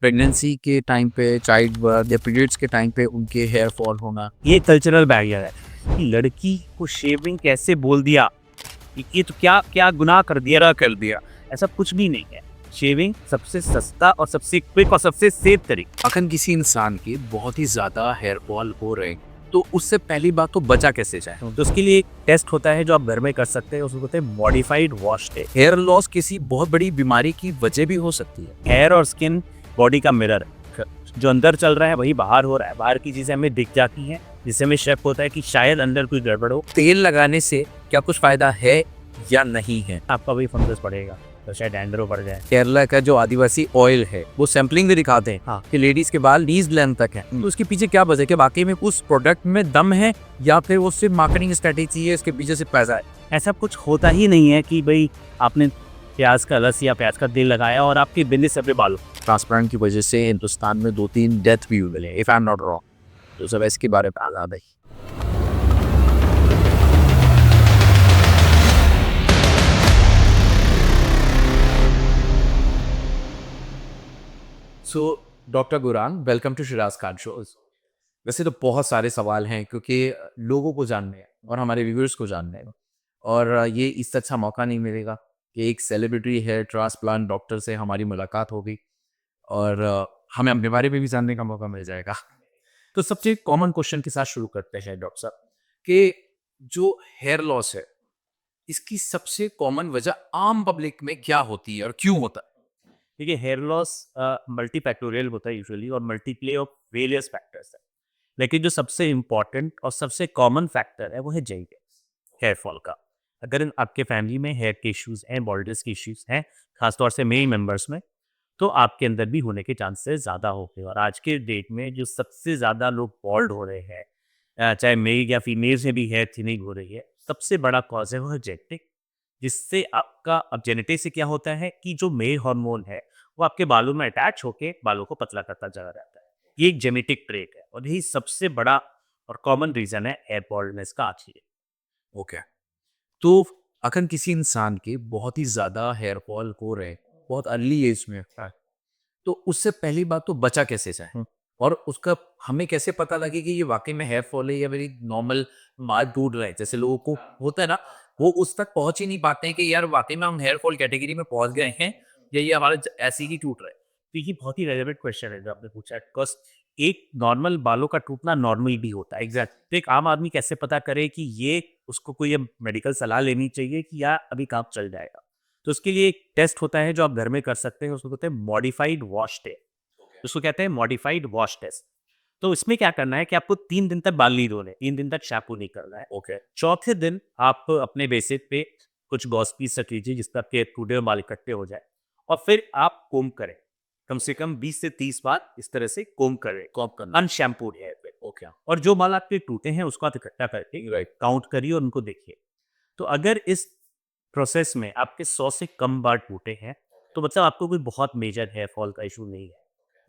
Pregnancy के time पे, child birth या पीरियड्स के टाइम पे उनके हेयर फॉल होना। ये कल्चरल बैरियर है कि लड़की को शेविंग कैसे बोल दिया कि ये तो क्या क्या गुनाह कर दिया। ऐसा कुछ भी नहीं है। शेविंग सबसे सस्ता और सबसे क्विक और सबसे सेफ तरीका। अगर किसी इंसान के बहुत ही ज़्यादा हेयर फॉल हो रहे हैं, तो उससे पहली बात तो बचा कैसे जाए? तो उसके लिए एक टेस्ट होता है जो आप घर में कर सकते हैं, उसको कहते हैं modified wash test. Hair loss किसी बहुत बड़ी बीमारी की वजह भी हो सकती है। हेयर और स्किन बॉडी का मिरर है। जो अंदर चल रहा है वही बाहर हो रहा है। बाहर की चीजें हमें दिख जाती हैं, जिससे हमें शक होता है कि शायद अंदर कोई गड़बड़ हो। तेल लगाने से क्या कुछ फायदा है या नहीं है? आपका वही फंगस पड़ेगा, तो शायद डैंड्रफ बढ़ जाए। केरला का जो आदिवासी ऑयल है, वो सैम्पलिंग भी दिखाते हैं हाँ। कि लेडीज के बाल नीज लेंथ तक है। तो उसके पीछे क्या वजह है? कि वाकई में उस प्रोडक्ट में दम है या फिर वो सिर्फ मार्केटिंग स्ट्रेटेजी है, इसके पीछे से पैसा है? ऐसा कुछ होता ही नहीं है कि भाई आपने प्याज का रस या प्याज का तेल लगाया और आपके बिजनेस से अपने बालों। ट्रांसप्लांट की वजह से हिंदुस्तान में 2-3 डेथ भी हुए, if I am not wrong. तो सब इसके बारे में आज़ाद है। So doctor Guran, welcome to Shiraz Khan shows. वैसे तो बहुत सारे सवाल हैं, क्योंकि लोगों को जानने हैं और हमारे व्यूअर्स को जानने हैं, और ये इससे अच्छा मौका नहीं मिलेगा कि एक सेलिब्रिटी हेयर ट्रांसप्लांट डॉक्टर से हमारी मुलाकात होगी और हमें अपने बारे में भी जानने का मौका मिल जाएगा। तो सबसे कॉमन क्वेश्चन के साथ शुरू करते हैं डॉक्टर साहब, कि जो हेयर लॉस है, इसकी सबसे कॉमन वजह आम पब्लिक में क्या होती है और क्यों होता है? देखिए, हेयर लॉस मल्टीफैक्टोरियल होता है यूजुअली, और मल्टीप्ले ऑफ वेरियस फैक्टर्स है। लेकिन जो सबसे इम्पॉर्टेंट और सबसे कॉमन फैक्टर है वो है जेनेटिक्स, हेयर फॉल का। अगर आपके फैमिली में हेयर के इश्यूज हैं, बॉल्डर्स के इश्यूज हैं, खासतौर से मेल मेंबर्स में, तो आपके अंदर भी होने के चांसेस ज़्यादा होते हैं। और आज के डेट में जो सबसे ज़्यादा लोग बॉल्ड हो रहे हैं, चाहे मेल या फीमेल्स में भी हेयर थिनिंग हो रही है, सबसे बड़ा कॉज है वो है जेनेटिक। जिससे आपका अब जेनेटिक से क्या होता है कि जो मेल हार्मोन है वो आपके बालों में अटैच होके बालों को पतला करता चला जाता है। ये एक जेनेटिक ट्रेट है और यही सबसे बड़ा और कॉमन रीजन है हेयर बॉल्डनेस का आज की। ओके। तो अगर किसी इंसान के बहुत ही ज़्यादा हेयर फॉल हो रहे हैं, बहुत अर्ली एज में, तो उससे पहली बात तो बचा कैसे जाए? और उसका हमें कैसे पता लगे कि ये वाक़ई में हेयर फॉल है या मेरी नॉर्मल बाल टूट रहे हैं? जैसे लोगों को होता है ना, वो उस तक पहुँच ही नहीं पाते हैं कि यार वाक़ई में हम हेयर फॉल कैटेगरी में पहुँच गए हैं या ये हमारा ऐसे ही टूट रहा है। तो ये बहुत ही रेलेवेंट क्वेश्चन है जो आपने पूछा है, बिकॉज एक नॉर्मल बालों का टूटना नॉर्मल भी होता है। एग्जैक्ट। तो एक आम आदमी कैसे पता करे कि ये उसको कोई मेडिकल सलाह लेनी चाहिए कि या अभी काम चल जाएगा? तो उसके लिए एक टेस्ट होता है जो आप घर में कर सकते हैं, उसको कहते हैं मॉडिफाइड वॉश टेस्ट। उसको कहते हैं मॉडिफाइड वॉश टेस्ट। तो इसमें क्या करना है कि आपको 3 दिन तक बाल नहीं धोने, 3 दिन तक शैम्पू नहीं करना है। ओके। चौथे दिन आप अपने बेसिक पे कुछ गॉस पीस रख लीजिए जिससे आपके टूटे हुए बाल इकट्ठे हो जाए, और फिर आप कोम करें। कम से कम 20 से 30 बार इस तरह से कोम करें, कॉप करना। अनशैम्पूड हेयर पे। ओके। और जो बाल आपके टूटे हैं उसको आप इकट्ठा करके राइट। काउंट करिए और उनको देखिए। तो अगर इस प्रोसेस में आपके 100 से कम बार टूटे हैं, तो मतलब आपको कोई बहुत मेजर हेयर फॉल का इशू नहीं है।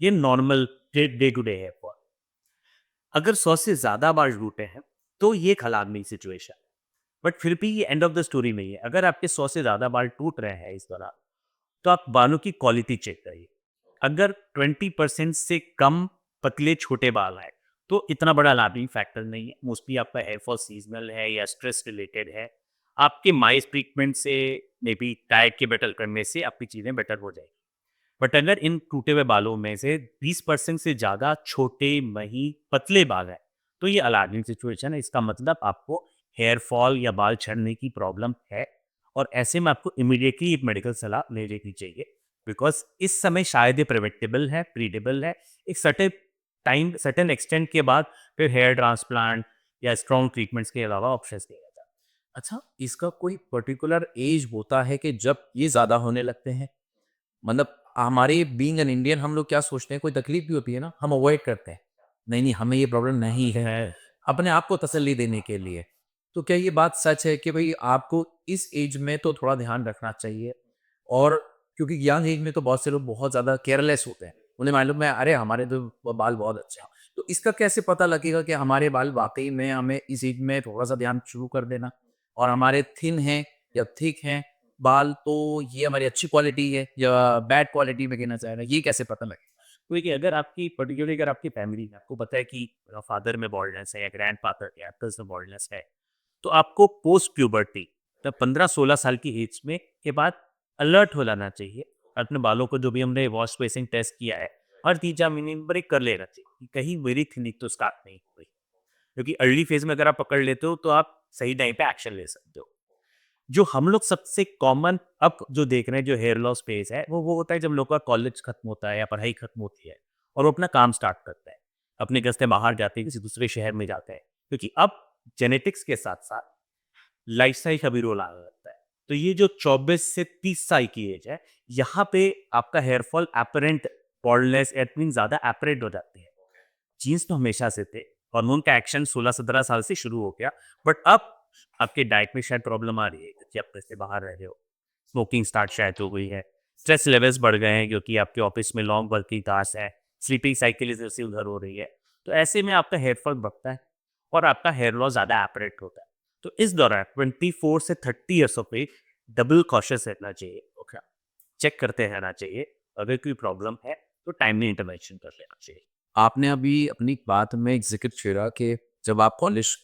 ये normal day to day hair fall. अगर 100 से ज़्यादा बार टूटे हैं, तो ये एक अलार्मिंग सिचुएशन है। बट फिर भी ये एंड ऑफ द स्टोरी नहीं है। अगर आपके 100 से ज़्यादा बाल टूट रहे हैं इस दौरान, तो आप बालों की क्वालिटी चेक करिए। अगर 20% से कम पतले छोटे बाल हैं, तो इतना बड़ा अलार्मिंग फैक्टर नहीं है। मोस्टली आपका हेयर फॉल सीजनल है या स्ट्रेस रिलेटेड है। आपके माइस ट्रीटमेंट से, मे बी डाइट के बेटर करने से आपकी चीज़ें बेटर हो जाएगी। बट अगर इन टूटे हुए बालों में से 20% से ज़्यादा छोटे, महीन, पतले बाल हैं, तो ये अलार्मिंग सिचुएशन है। इसका मतलब आपको हेयर फॉल या बाल झड़ने की प्रॉब्लम है, और ऐसे में आपको इमीडिएटली एक मेडिकल सलाह ले लेनी चाहिए। बिकॉज इस समय शायद ये प्रिवेंटेबल है, प्रीडेबल है। एक सर्टेन टाइम, सर्टेन एक्सटेंट के बाद फिर हेयर ट्रांसप्लांट या स्ट्रॉन्ग ट्रीटमेंट्स के अलावा ऑप्शंस नहीं रहता। अच्छा, इसका कोई पर्टिकुलर एज होता है कि जब ये ज़्यादा होने लगते हैं? मतलब हमारे बीइंग एन इंडियन हम लोग क्या सोचते हैं, कोई तकलीफ भी होती है ना, हम अवॉइड करते हैं। नहीं, नहीं, हमें ये प्रॉब्लम नहीं है, अपने आप को तसल्ली देने के लिए। तो क्या ये बात सच है कि भई आपको इस एज में तो थोड़ा ध्यान रखना चाहिए? और क्योंकि यंग एज में तो बहुत से लोग बहुत ज़्यादा केयरलेस होते हैं। उन्हें मालूम है अरे हमारे तो बाल बहुत अच्छे हैं। तो इसका कैसे पता लगेगा कि हमारे बाल वाक़ई में हमें इस एज में थोड़ा-सा ध्यान शुरू कर देना, और हमारे थिन हैं या थिक हैं बाल, तो ये हमारी अच्छी क्वालिटी है या बैड क्वालिटी में कहना चाह रहा है, ये कैसे पता लगे? क्योंकि अगर आपकी पर्टिकुलरली अगर आपकी फैमिली में आपको पता है कि फादर में बॉल्डनेस है या ग्रैंड फादर या अंकल्स में बॉल्डनेस है, तो आपको पोस्ट प्यूबर्टी तब 15-16 साल की एज में के बाद अलर्ट हो जाना चाहिए। अपने बालों को जो भी हमने वॉश बेसिंग टेस्ट किया है, हर 3-4 महीने में ब्रेक कर लेना चाहिए कि कहीं मेरी क्लिनिक तो स्टार्ट नहीं हो गई। क्योंकि अर्ली फेज में अगर आप पकड़ लेते हो तो आप सही टाइम पे एक्शन ले सकते हो। जो हम लोग सबसे कॉमन अब जो देख रहे हैं जो हेयर लॉस फेज है वो होता है जब लोगों का कॉलेज खत्म होता है या पढ़ाई खत्म होती है और वो अपना काम स्टार्ट करता है, अपने घर से बाहर जाते हैं, किसी दूसरे शहर में जाते हैं, क्योंकि अब जेनेटिक्स के साथ साथ लाइफस्टाइल का भी रोल आने लगता है। तो ये जो 24 से 30 साल की एज है, यहाँ पे आपका हेयर फॉल एपरेंट, बॉल्डनेस एटनिंग ज्यादा एपरेंट हो जाती है। जीन्स तो हमेशा से थे, हार्मोन का एक्शन 16-17 साल से शुरू हो गया, बट अब आपके डाइट में शायद प्रॉब्लम आ रही है क्योंकि आप घर से बाहर रह रहे हो, स्मोकिंग स्टार्ट शायद हो गई है, स्ट्रेस लेवल्स बढ़ गए हैं क्योंकि आपके ऑफिस में लॉन्ग वर्किंग आवर्स है, स्लीपिंग साइकिल इधर से उधर हो रही है। तो ऐसे में आपका हेयर फॉल बढ़ता है और आपका हेयर लॉस ज़्यादा एपरेट होता है। तो इस दौरान 24 से 30 years of age double cautious रहना चाहिए। ओके, चेक करते रहना चाहिए, अगर कोई प्रॉब्लम है तो टाइमली इंटरवेंशन कर लेना चाहिए। आपने अभी अपनी बात में एक ज़िक्र छेड़ा कि जब आप कॉलेज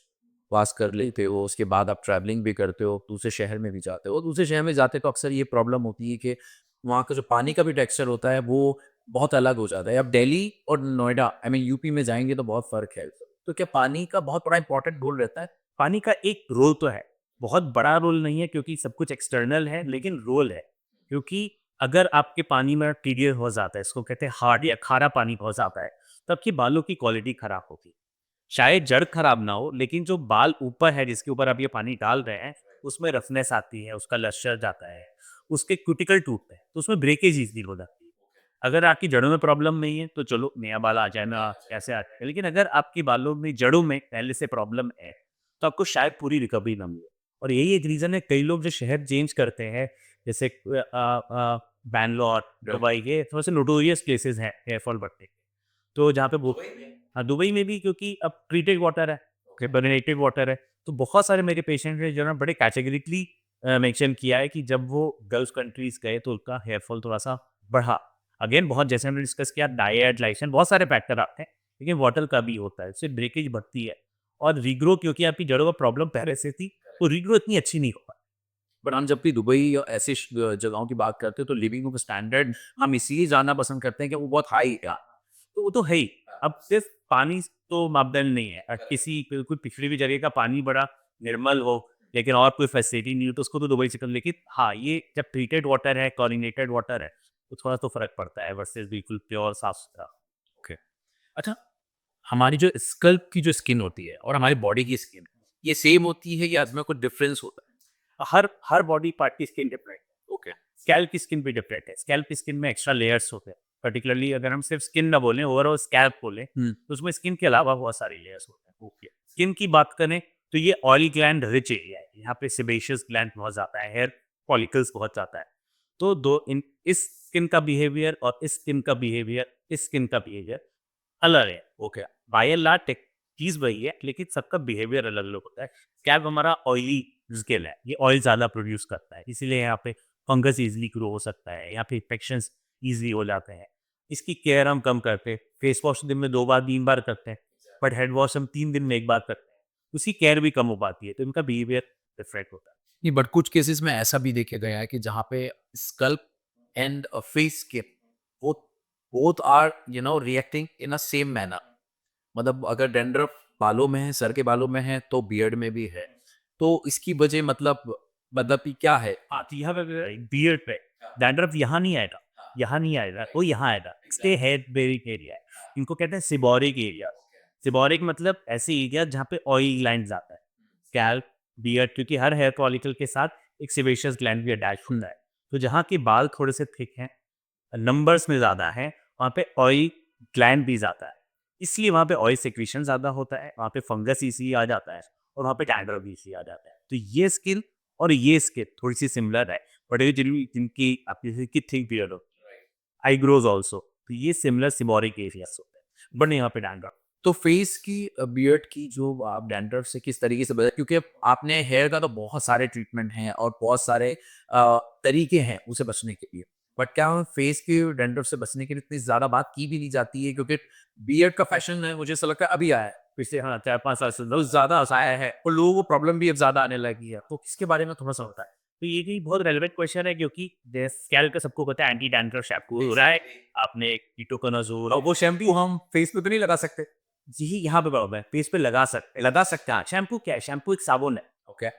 पास कर लेते हो, उसके बाद आप ट्रैवलिंग भी करते हो, दूसरे शहर में भी जाते हो। दूसरे शहर में जाते तो अक्सर ये प्रॉब्लम होती है कि वहाँ का जो पानी का भी टेक्सचर होता है, वो बहुत अलग हो जाता है। अब दिल्ली और नोएडा, आई मीन यूपी में जाएँगे तो बहुत फ़र्क है। तो क्या पानी का बहुत बड़ा इम्पोर्टेंट रोल रहता है? पानी का एक रोल तो है, बहुत बड़ा रोल नहीं है क्योंकि सब कुछ एक्सटर्नल है, लेकिन रोल है। क्योंकि अगर आपके पानी में टीडियर हो जाता है, इसको कहते हैं हार्ड या खारा पानी हो जाता है, तो आपके बालों की क्वालिटी खराब होगी। शायद जड़ खराब ना हो, लेकिन जो बाल ऊपर है जिसके ऊपर आप ये पानी डाल रहे हैं, उसमें रफनेस आती है, उसका लश्चर जाता है, उसके क्यूटिकल टूटते हैं, तो उसमें ब्रेकेज ईज़िली हो जाती है। अगर आपकी जड़ों में प्रॉब्लम नहीं है, तो चलो नया बाल आ जाए ना, कैसे आ जाए। लेकिन अगर आपके बालों में जड़ों में पहले से प्रॉब्लम है, तो आपको शायद पूरी रिकवरी ना मिले। और यही एक रीज़न है कई लोग जो शहर चेंज करते हैं, जैसे बैंगलोर, दुबई, ये थोड़े से नोटोरियस प्लेसेस हैं हेयर फॉल बढ़ने के। तो जहाँ पे वो हाँ, दुबई में भी क्योंकि अब ट्रीटेड वाटर है, कार्बोनेटेड वाटर है, तो बहुत सारे मेरे पेशेंट हैं जिन्होंने बड़े कैटेगरिकली मेंशन किया है कि जब वो गल्फ कंट्रीज़ गए तो उनका हेयर फॉल थोड़ा-सा बढ़ा। अगेन बहुत जैसे हमने डिस्कस किया डाइट, लाइसेंस बहुत सारे फैक्टर आते हैं, लेकिन वाटर का भी होता है, इससे ब्रेकेज बढ़ती है और रीग्रो क्योंकि आपकी जड़ों में प्रॉब्लम पहले से थी, तो रीग्रो इतनी अच्छी नहीं हो पाती। बट हम जब भी दुबई या ऐसे जगहों की बात करते हैं, तो लिविंग रूम स्टैंडर्ड हम इसलिए जाना पसंद करते हैं कि वो बहुत हाई है। तो वो तो है ही। अब सिर्फ पानी तो मापदंड नहीं है। किसी कोई पिछड़ी हुई जगह का पानी बड़ा निर्मल हो, लेकिन और कोई फैसिलिटी नहीं हो, तो उसको तो दुबई से कम। लेकिन हाँ, ये जब ट्रीटेड वाटर है, क्लोरीनेटेड वाटर है, तो थोड़ा तो फ़र्क पड़ता है वर्सेस बिल्कुल प्योर साफ-सुथरा। ओके। अच्छा, हमारी जो स्कल्प की जो स्किन होती है और हमारी बॉडी की स्किन, ये सेम होती है या इसमें कुछ डिफरेंस होता है? हर बॉडी पार्ट की स्किन डिफरेंट है। ओके। स्कैल्प की स्किन भी डिफरेंट है। स्कैल्प की स्किन में एक्स्ट्रा लेयर्स होते हैं। पर्टिकुलरली अगर हम सिर्फ स्किन ना बोलें, ओवरऑल स्कैल्प बोलें, हुँ। तो उसमें स्किन के अलावा बहुत सारे लेयर्स होते हैं। ओके। स्किन की बात करें तो ये ऑयल ग्लैंड रिच एरिया है। यहाँ पे सेबेशियस ग्लैंड बहुत ज़्यादा है, हेयर फॉलिकल्स बहुत ज़्यादा है। तो दो इन इस स्किन का बिहेवियर और इस स्किन का बिहेवियर, इस स्किन का बिहेवियर अलग है। Okay. By and large take चीज़ वही है, लेकिन सबका बिहेवियर अलग-अलग होता है। स्कैल्प हमारा ऑयली स्किन है, ये ऑयल ज़्यादा प्रोड्यूस करता है, इसीलिए यहाँ पे फंगस ईज़िली ग्रो हो सकता है, यहाँ पे इन्फेक्शंस ईज़िली हो जाते हैं। इसकी केयर हम कम करते हैं, फेस वॉश दिन में 2 बार 3 बार करते हैं, बट हेड वॉश हम 3 दिन में 1 बार करते हैं। उसकी केयर भी कम हो पाती है, तो इनका बिहेवियर डिफरेंट होता है। नहीं, बट कुछ केसेस में ऐसा भी देखा गया है कि जहाँ पे स्कल्प एंड फेस स्किन, वो both are reacting in a same manner. मतलब अगर डैंड्रफ बालों में है, सर के बालों में है, तो बियर्ड में भी है। तो इसकी वजह मतलब कि क्या है? हाँ, तो यहाँ पे बियर्ड पे डैंड्रफ यहाँ नहीं आएगा, यहाँ नहीं आएगा, वो यहाँ आएगा। इसलिए हेड बेरिंग एरिया है। इनको कहते हैं सिबोरिक एरिया। सिबोरिक मतलब ऐसे एरिया जहाँ पे ऑयल ग्लैंड आता है। स्कैल्प, बियर्ड, क्योंकि हर हेयर फॉलिकल के साथ एक सेबेशियस ग्लैंड भी अटैच होता है। तो जहाँ के बाल थोड़े से थिक हैं, नंबर्स में ज़्यादा है, वहाँ पे ऑयल ग्लैंड भी ज़्यादा है। इसलिए वहाँ पे ऑयल सेक्रीशन ज़्यादा होता है, वहाँ पे फंगस इज़िली आ जाता है और वहाँ पे डैंड्रफ भी इज़िली आ जाता है। तो ये स्किन और ये स्किन थोड़ी-सी सिमिलर है, बट ये जिनकी आपकी जैसे कि थिक बियर्ड हो, आईब्रोज ऑल्सो, तो ये सिमिलर सिम्बोरिक एरियाज़ होते हैं, बट यहाँ पे डैंड्रफ। तो फेस की बियर्ड की जो आप डैंड्रफ से किस तरीके से बचा, क्योंकि आपने हेयर का तो बहुत सारे ट्रीटमेंट हैं और बहुत सारे तरीके हैं उसे बचने के लिए। बट क्या फेस के डैंड्रफ से बचने के लिए इतनी ज्यादा बात की भी नहीं जाती है, क्योंकि बियर्ड का फैशन है, मुझे ऐसा लगता है अभी आया है, पिछले हाँ 4-5 साल से बहुत ज्यादा आया है, और लोगों को प्रॉब्लम भी अब ज्यादा आने लगी है, तो इसके बारे में थोड़ा सा होता है। तो ये भी बहुत रेलेवेंट क्वेश्चन है, क्योंकि स्कैल्प का सबको पता है एंटी डैंड्रफ शैम्पू हो रहा है। आपने कीटोकोनाजोल और वो शैम्पू हम फेस पे तो नहीं लगा सकते? जी यहाँ पे प्रॉब्लम है, फेस पे लगा सकते हैं। शैम्पू क्या है? शैम्पू एक साबुन है। ओके।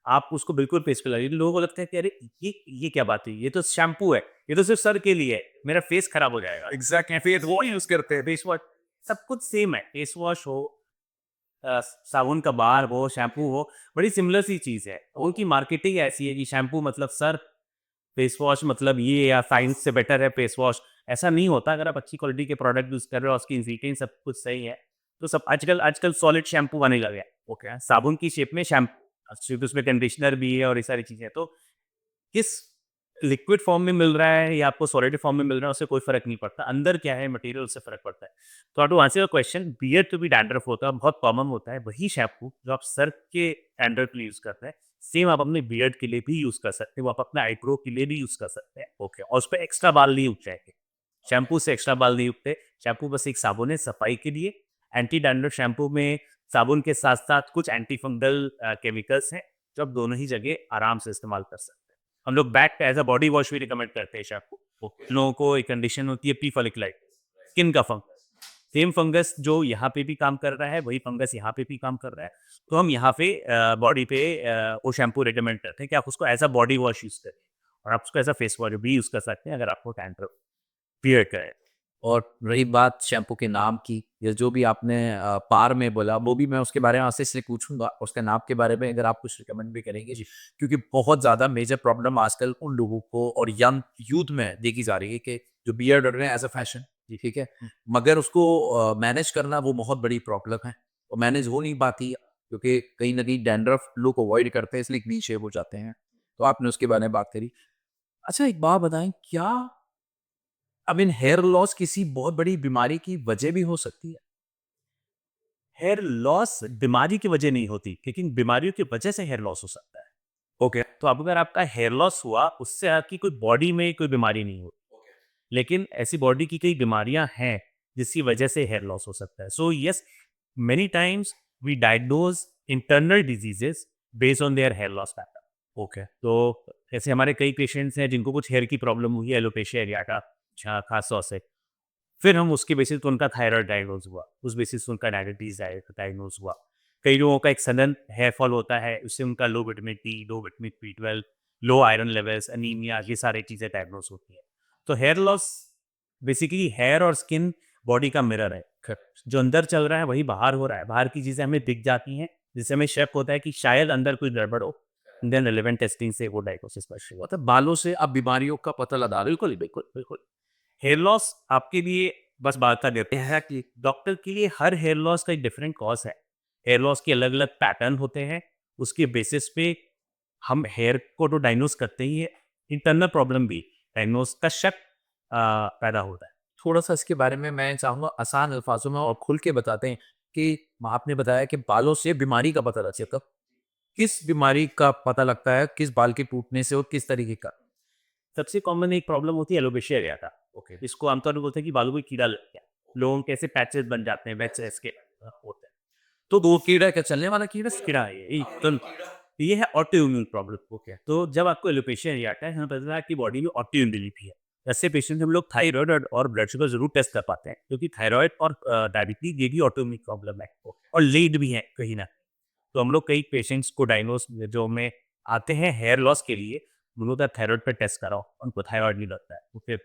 आप उसको बिल्कुल फेस पे लगाइए। लोगों को लगता है कि अरे ये क्या बात हुई? ये तो शैम्पू है, ये तो सिर्फ सर के लिए है, मेरा फेस खराब हो जाएगा। एग्जैक्टली, फिर वो यूज करते हैं। फेस वॉश सब कुछ सेम है। फेस वॉश हो, साबुन का बार हो, शैम्पू हो, बड़ी सिमिलर सी चीज़ है। उनकी मार्केटिंग ऐसी है कि शैम्पू मतलब सर, फेस वॉश मतलब ये, या साइंस से बेटर है फेस वॉश। ऐसा नहीं होता। अगर आप अच्छी क्वालिटी के प्रोडक्ट यूज़ कर रहे हो, उसकी इंग्रीडिएंट सब कुछ सही है, तो सब आजकल आजकल सॉलिड शैम्पू आने लगे हैं। ओके। साबुन की शेप में शैम्पू, सिर्फ उसमें कंडीशनर भी है और ये सारी चीज़ें। तो किस लिक्विड फॉर्म में मिल रहा है या आपको सॉलिड फॉर्म में मिल रहा है, उससे कोई फ़र्क नहीं पड़ता। अंदर क्या है मटेरियल, उससे फ़र्क पड़ता है। तो to answer your question, beard पे भी डैंड्रफ होता है, बहुत कॉमन होता है। वही शैम्पू जो आप सर के डैंड्रफ के लिए यूज़ करते हैं, सेम आप अपने बियर्ड के लिए भी यूज़ कर सकते हैं। वो आप अपने आईब्रो के लिए भी यूज़ कर सकते हैं। ओके, और उस पे एक्स्ट्रा बाल नहीं उग जाएँगे। शैम्पू से एक्स्ट्रा बाल नहीं उगते। शैम्पू बस एक साबुन है सफाई के लिए। एंटी डैंड्रफ शैम्पू में साबुन के साथ-साथ कुछ एंटी फंगल केमिकल्स हैं, जो आप दोनों ही जगह आराम से इस्तेमाल कर सकते हैं। हम लोग बैक पे एज़ अ बॉडी वॉश भी रिकमेंड करते हैं शैम्पू। कुछ लोगों को एक कंडीशन होती है पी फॉलिकुलाइटिस, स्किन का फंगस। सेम फंगस जो यहाँ पे भी काम कर रहा है, वही फंगस यहाँ पे भी काम कर रहा है। तो हम यहाँ पे बॉडी पे वो शैम्पू रिकमेंड करते हैं कि आप उसको as a body wash use करें, और आप उसको एज़ अ फेस वॉश भी यूज़ कर सकते हैं अगर आपको डैंड्रफ बियर्ड का है। और रही बात शैम्पू के नाम की, या जो भी आपने पार में बोला, वो भी मैं उसके बारे में आपसे इसलिए पूछूंगा, उसके नाम के बारे में अगर आप कुछ रिकमेंड भी करेंगे, जी। क्योंकि बहुत ज़्यादा मेजर प्रॉब्लम आजकल उन लोगों को और यंग यूथ में देखी जा रही है कि जो बियर्ड रख रहे हैं एज अ फैशन, जी। ठीक है, हुँ। मगर उसको मैनेज करना वो बहुत बड़ी प्रॉब्लम है, और मैनेज हो नहीं पाती, क्योंकि कहीं ना कहीं डैंड्रफ लोग अवॉइड करते हैं, इसलिए क्लीन शेव हो जाते हैं। तो आपने उसके बारे में बात करी। अच्छा, एक बात बताएं, क्या आई मीन हेयर लॉस किसी बहुत बड़ी बीमारी की वजह भी हो सकती है? हेयर लॉस बीमारी की वजह नहीं होती, लेकिन बीमारियों की वजह से हेयर लॉस हो सकता है। ओके। तो अब अगर आपका हेयर लॉस हुआ, उससे आपकी कोई बॉडी में कोई बीमारी नहीं होती, लेकिन ऐसी बॉडी की कई बीमारियां हैं जिसकी वजह से हेयर लॉस हो सकता है। So yes, many times we diagnose internal diseases based on their hair loss pattern. Okay. तो ऐसे हमारे कई पेशेंट्स हैं जिनको कुछ हेयर की प्रॉब्लम हुई है, एलोपेशिया एरियाटा, जहाँ खास तौर से। फिर हम उसके बेसिस पे उनका थायराइड डायग्नोज हुआ, उस बेसिस पे उनका डायबिटीज डायग्नोज हुआ। कई लोगों का एक सडन हेयर फॉल होता है, उससे उनका लो विटामिन डी, लो विटामिन बी 12, लो आयरन लेवल्स, अनीमिया, ये सारी चीज़ें डायग्नोज होती हैं। तो हेयर लॉस बेसिकली हेयर और स्किन बॉडी का मिरर है। जो अंदर चल रहा है वही बाहर हो रहा है। बाहर की चीज़ें हमें दिख जाती हैं, जिससे हमें शक होता है कि शायद अंदर कोई गड़बड़ हो। देन रिलेवेंट टेस्टिंग से वो डायग्नोसिस पर शुरू होता है। मतलब बालों से आप बीमारियों का पता लगा रहे हो? बिल्कुल, बिल्कुल, बिल्कुल। हेयर लॉस आपके लिए बस बात का देते हैं कि डॉक्टर के लिए हर हेयर लॉस का एक डिफरेंट कॉज है। हेयर लॉस के अलग-अलग पैटर्न होते हैं। उसके बेसिस पे हम हेयर को तो डायग्नोज करते ही हैं, इंटरनल प्रॉब्लम भी डायग्नोज का शक पैदा होता है। थोड़ा सा इसके बारे में मैं चाहूंगा आसान अल्फाजों में और खुल के बताते हैं कि आपने बताया कि बालों से बीमारी का पता लग सकता है। किस बीमारी का पता लगता है, किस बाल के टूटने से, और किस तरीके का? सबसे कॉमन एक प्रॉब्लम होती है एलोपेशिया एरियाटा। ओके। इसको आमतौर पे बोलते हैं कि बालों में कीड़ा लग गया। लोगों के ऐसे पैचेस बन जाते हैं, वेट्स के होते हैं। तो दो कीड़ा क्या, चलने वाला कीड़ा? कीड़ा है ये है ऑटोइम्यून प्रॉब्लम। ओके। तो जब आपको एलोपेशिया एरियाटा है, हमें पता है कि बॉडी में ऑटोइम्यूनिटी भी है। ऐसे पेशेंट हम लोग थायराइड और ब्लड शुगर जरूर टेस्ट कर पाते हैं, क्योंकि थायराइड और डायबिटीज ये भी ऑटोइम्यून प्रॉब्लम है, और लीड भी है कहीं ना। तो हम लोग कई पेशेंट्स को डायग्नोस जो में आते हैं हेयर लॉस के लिए, उनको तो थायराइड पे टेस्ट कराओ, उनको थायराइड नहीं लगता है। तो फिर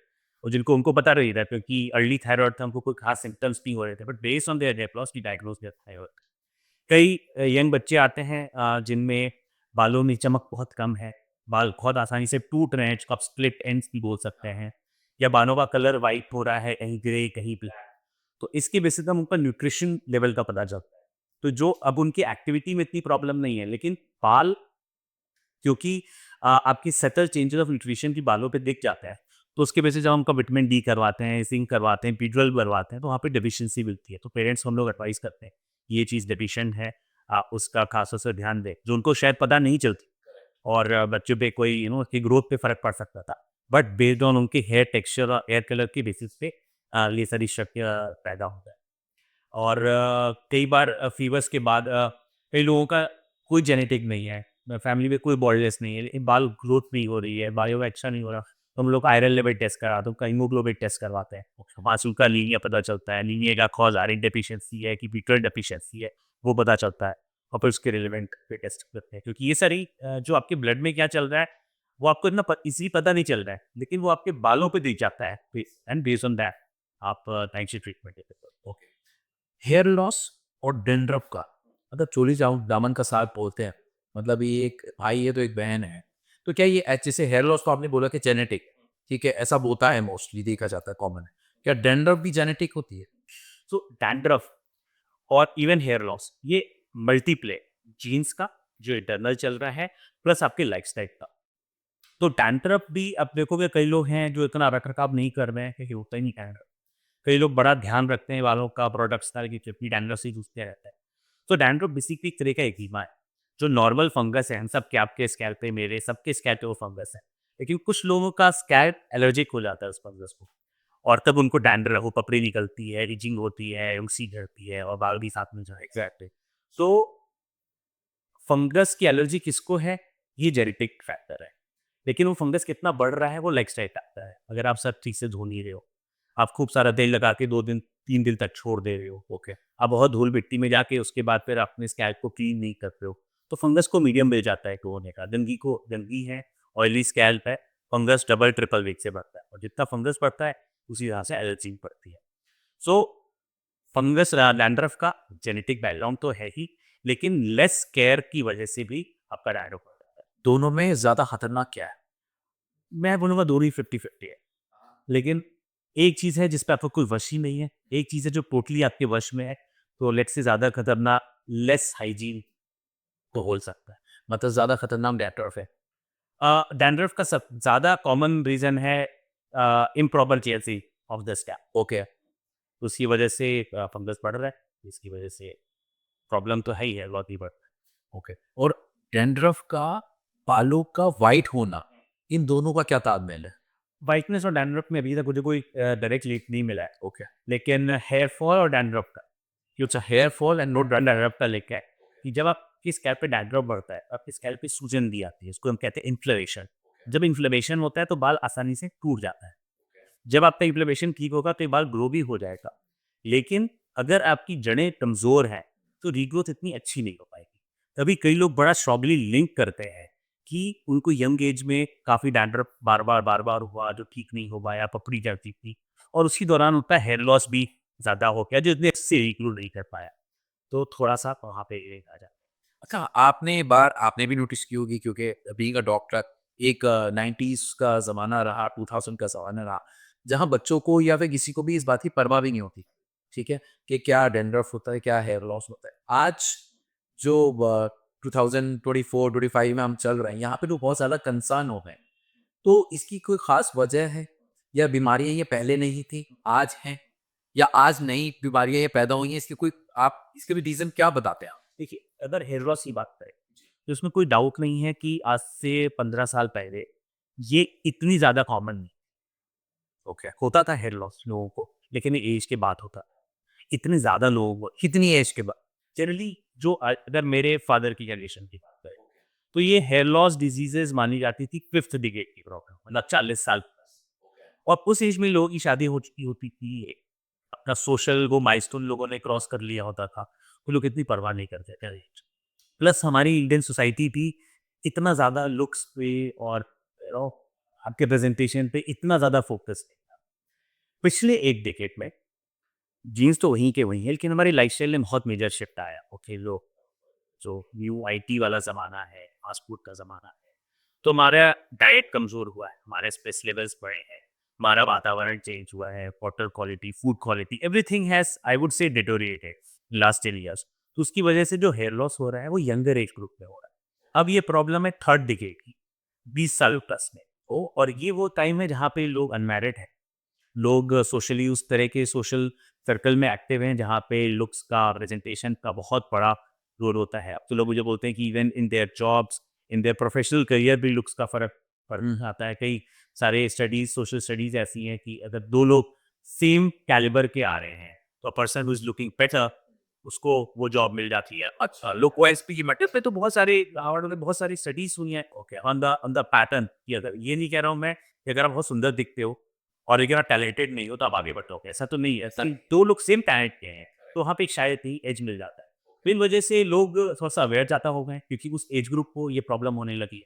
और जिनको उनको पता नहीं था क्योंकि अर्ली थायराइड था, उनको कोई खास सिम्टम्स नहीं हो रहे थे, but based on their hair loss we diagnose their thyroid. कई यंग बच्चे आते हैं जिनमें बालों में चमक बहुत कम है, बाल बहुत आसानी से टूट रहे हैं, जिसको आप स्प्लिट एंड्स भी बोल सकते हैं, या बालों का कलर वाइट हो रहा है, कहीं ग्रे कहीं ब्लैक। तो इसके बेसिस पे हम उनका न्यूट्रिशन लेवल का पता चलता है। तो जो अब उनकी एक्टिविटी में इतनी प्रॉब्लम नहीं है, लेकिन बाल, क्योंकि आपकी सटल चेंजेस ऑफ न्यूट्रिशन की बालों पे दिख जाता है, तो उसके वजह से जब हम उनका विटामिन डी करवाते हैं, जिंक करवाते हैं, बी 12 करवाते हैं, तो वहाँ पे डेफिशिएंसी मिलती है। तो पेरेंट्स को हम लोग एडवाइस करते हैं ये चीज़ डेफिशिएंट है, उसका खास तौर से ध्यान दें, जो उनको शायद पता नहीं चलती, और बच्चों पे कोई उसकी ग्रोथ पे फ़र्क पड़ सकता था। बट बेस्ड ऑन उनके हेयर टेक्सचर और हेयर कलर के बेसिस पे ये सारी शक्तियाँ पैदा होता है। और कई बार फीवर्स के बाद कई लोगों का कोई जेनेटिक नहीं है, फैमिली में कोई बॉडीलेस नहीं है, लेकिन बाल ग्रोथ नहीं हो रही है, बायों में अच्छा नहीं हो रहा, तो हम लोग आयरन लेवल टेस्ट कराते हैं, उनका हीमोग्लोबिन टेस्ट करवाते हैं, वहाँ से उनका लीनिया पता चलता है, लीनिया का कॉज आयरन डेफिशिएंसी है कि बी12 डेफिशिएंसी है, वो पता चलता है, और फिर उसके रिलेवेंट पे टेस्ट करते हैं, क्योंकि ये सारी जो आपके ब्लड में क्या चल रहा है वो आपको इतना इजीली पता नहीं चल रहा है, लेकिन वो आपके बालों पे दिख जाता है, एंड बेस्ड ऑन दैट आप टाइम से ट्रीटमेंट लेते हो। ओके। हेयर लॉस और डेंड्रफ का मतलब चोली दामन का साथ बोलते हैं, मतलब ये एक भाई है तो एक बहन है, तो क्या ये जैसे हेयर लॉस तो आपने बोला कि जेनेटिक, ठीक है, ऐसा होता है, मोस्टली देखा जाता है, कॉमन है, क्या डेंड्रफ भी जेनेटिक होती है? सो डैंड्रफ और इवन हेयर लॉस ये मल्टीप्ले जीन्स का जो इंटरनल चल रहा है प्लस आपके लाइफस्टाइल का। तो डैंड्रफ भी आप देखोगे कई लोग हैं जो इतना रख रखाव नहीं कर रहे हैं क्योंकि होता ही नहीं डैंड्रफ। कई लोग बड़ा ध्यान रखते हैं बालों का, प्रोडक्ट्स का, कि चिपनी डैंड्रफ से जूझते रहता है। तो डैंड्रफ बेसिकली एक तरह का एक्जिमा है, जो नॉर्मल फंगस है, हम सब के आपके स्कैल्प पे, मेरे सबके स्कैल्प पे वो फंगस है, लेकिन कुछ लोगों का स्कैल्प एलर्जिक हो जाता है उस फंगस को, और तब उनको डैंड्रफ, वो पपड़ी निकलती है, इचिंग होती है, उंगली झड़ती है और बाल भी साथ में झड़ते हैं। एग्जैक्टली। तो फंगस की एलर्जी किसको है, ये जेनेटिक फैक्टर है, लेकिन वो फंगस कितना बढ़ रहा है वो लाइफस्टाइल फैक्टर है। अगर आप सब ठीक से धो नहीं रहे हो, आप खूब सारा तेल लगा के 2 दिन 3 दिन तक छोड़ दे रहे हो, ओके। आप बहुत धूल मिट्टी में जाके उसके बाद फिर अपने स्कैल्प को क्लीन नहीं कर रहे हो, तो फंगस को मीडियम मिल जाता है ग्रो होने का। गंदगी है, ऑयली स्कैल्प है, फंगस डबल ट्रिपल वीक से बढ़ता है, और जितना फंगस बढ़ता है उसी तरह से एलर्जी बढ़ती है। सो फंगस डैंड्रफ का जेनेटिक बैकग्राउंड तो है ही, लेकिन लेस केयर की वजह से भी आपका डैंड्रफ हो जाता है। दोनों में ज्यादा खतरनाक क्या है? मैं बोलूँगा दोनों ही 50-50 है, लेकिन एक चीज़ है जिस पे आपका कोई वश ही नहीं है, एक चीज़ है जो टोटली आपके वश में है, तो लेट्स से ज़्यादा खतरनाक लेस हाइजीन को बोल सकता है। मतलब ज्यादा खतरनाक डेंड्रफ है? डैंड्रफ का सब ज़्यादा कॉमन रीज़न है improper care of the scalp, okay. उसकी वजह से फंगस बढ़ रहा है, इसकी वजह से प्रॉब्लम तो है ही है, बहुत ही बढ़ रहा है। ओके। और डैंड्रफ का, बालों का वाइट होना, इन दोनों का क्या तालमेल है? वाइटनेस और डैंड्रफ में अभी तक मुझे कोई डायरेक्ट लिंक नहीं मिला है, ओके। लेकिन हेयर फॉल और डैंड्रफ का, ये अच्छा, hair fall and not dandruff का लिंक है कि जब आपकी स्कैल्प पे डैंड्रफ बढ़ता है, आपकी स्कैल्प पे सूजन दी आती है, इसको हम कहते हैं इन्फ्लेमेशन। जब इन्फ्लेमेशन होता है तो बाल आसानी से टूट जाता है। जब आपका इन्फ्लेमेशन ठीक होगा तो ये बाल ग्रो भी हो जाएगा, लेकिन अगर आपकी जड़ें कमज़ोर हैं तो रीग्रोथ इतनी अच्छी नहीं हो पाएगी। तभी कई लोग बड़ा स्ट्रॉन्गली लिंक करते हैं कि उनको यंग एज में काफ़ी डैंड्रफ बार बार हुआ जो ठीक नहीं हो पाया, पपड़ी चढ़ती थी, और उसी दौरान उनका हेयर लॉस भी ज़्यादा हो गया जो इतने अच्छे से रीग्रो नहीं कर पाया। तो थोड़ा-सा वहाँ पे एक आ जाता है। अच्छा, आपने बार आपने भी नोटिस की होगी, क्योंकि बीइंग अ डॉक्टर, एक 90s का ज़माना रहा, 2000 का ज़माना रहा, जहाँ बच्चों को या फिर किसी को भी इस बात की परवाह भी नहीं होती, ठीक है? कि क्या डैंड्रफ होता है, क्या हेयर लॉस होता है। आज जो 2024-25 में हम चल रहे हैं, यहाँ पे लोग बहुत ज़्यादा कंसर्न हो गए हैं। तो इसकी कोई ख़ास वजह है, या बीमारियाँ ये पहले नहीं थी, आज हैं, या आज नई बीमारियाँ ये पैदा हुई हैं? इसकी कोई, आप इसके भी रीज़न क्या बताते हैं आप? देखिए, अगर हेयर लॉस की बात करें, तो इसमें कोई डाउट नहीं है कि आज से 15 साल पहले ये इतनी ज़्यादा कॉमन नहीं ओके। होता था हेयर लॉस लोगों को, लेकिन ये एज के बाद होता। इतने ज़्यादा लोगों को कितनी एज के बाद? जनरली जो अगर मेरे फादर की जनरेशन की बात करें, तो ये हेयर लॉस डिजीज़ेज़ मानी जाती थी 5th डिकेड की प्रॉब्लम, मतलब 40 साल प्लस। और उस एज में लोगों की शादी हो चुकी होती थी, अपना सोशल वो माइलस्टोन लोगों ने क्रॉस कर लिया होता था, वो लोग इतनी परवाह नहीं करते थे एज। प्लस हमारी इंडियन सोसाइटी भी इतना ज़्यादा लुक्स पे और यू नो आपके प्रेजेंटेशन पे इतना ज़्यादा फोकस नहीं था। पिछले एक डिकेड में जीन्स तो वहीं के वहीं है, लेकिन हमारी लाइफस्टाइल में बहुत मेजर शिफ्ट आया। ओके, लो जो न्यू आईटी वाला ज़माना है, फास्ट फूड का ज़माना है, तो हमारा डाइट कमज़ोर हुआ है, हमारे स्ट्रेस लेवल्स बढ़े हैं, हमारा वातावरण चेंज हुआ है, water quality, food quality, everything has I would say deteriorated last 10 years. तो उसकी वजह से जो हेयर लॉस हो रहा है वो यंगर एज ग्रुप में हो रहा है। अब ये प्रॉब्लम है थर्ड डिकेड की, 20 साल प्लस में। और ये वो टाइम है जहाँ पे लोग अनमैरिड हैं, लोग सोशली उस तरह के सोशल सर्कल में एक्टिव हैं जहाँ पे लुक्स का, प्रेजेंटेशन का बहुत बड़ा रोल होता है। अब तो लोग मुझे बोलते हैं कि even in their jobs, in their professional career भी लुक्स का फ़र्क हुँ। आता है। कई सारे स्टडीज, सोशल स्टडीज ऐसी हैं कि अगर दो लोग सेम कैलिबर के आ रहे हैं तो person who is looking better उसको वो जॉब मिल जाती है। अच्छा, लुक वाइज भी मतलब पे तो बहुत सारे हार्वर्ड में बहुत सारी स्टडीज हुई हैं ओके ऑन द पैटर्न कि अगर ये नहीं कह रहा हूँ मैं कि अगर आप बहुत सुंदर दिखते हो और अगर आप टैलेंटेड नहीं हो तो आप आगे बढ़ जाओगे, ऐसा तो नहीं है सर। दो लोग सेम टैलेंट के हैं तो वहाँ पे एक शायद ही एज मिल जाता है। तो इन वजह से लोग थोड़ा सा अवेयर ज़्यादा हो गए हैं क्योंकि उस एज ग्रुप को ये प्रॉब्लम होने लगी है,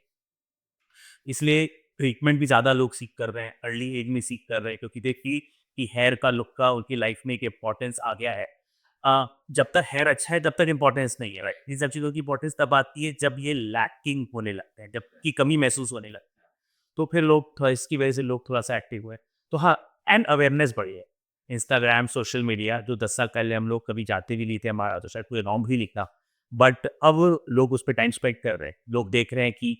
इसलिए ट्रीटमेंट भी ज़्यादा लोग सीख कर रहे हैं, अर्ली एज में सीख कर रहे हैं क्योंकि देखिए कि हेयर का लुक का उनकी लाइफ में एक इम्पोर्टेंस आ गया है। जब तक हेयर अच्छा है तब तक इम्पोर्टेंस नहीं है, राइट। इन सब चीज़ों की इम्पोर्टेंस तब आती है जब ये लैकिंग होने लगते हैं, जब की कमी महसूस होने लगती है, तो फिर लोग थोड़ा इसकी वजह से लोग थोड़ा सा एक्टिव हुए। तो हाँ, एंड अवेयरनेस बढ़ी है। इंस्टाग्राम, सोशल मीडिया जो 10 साल पहले हम लोग कभी जाते भी नहीं थे, हमारा तो शायद पूरे नाम भी लिखना, बट अब लोग उस पर टाइम स्पेंड कर रहे हैं। लोग देख रहे हैं कि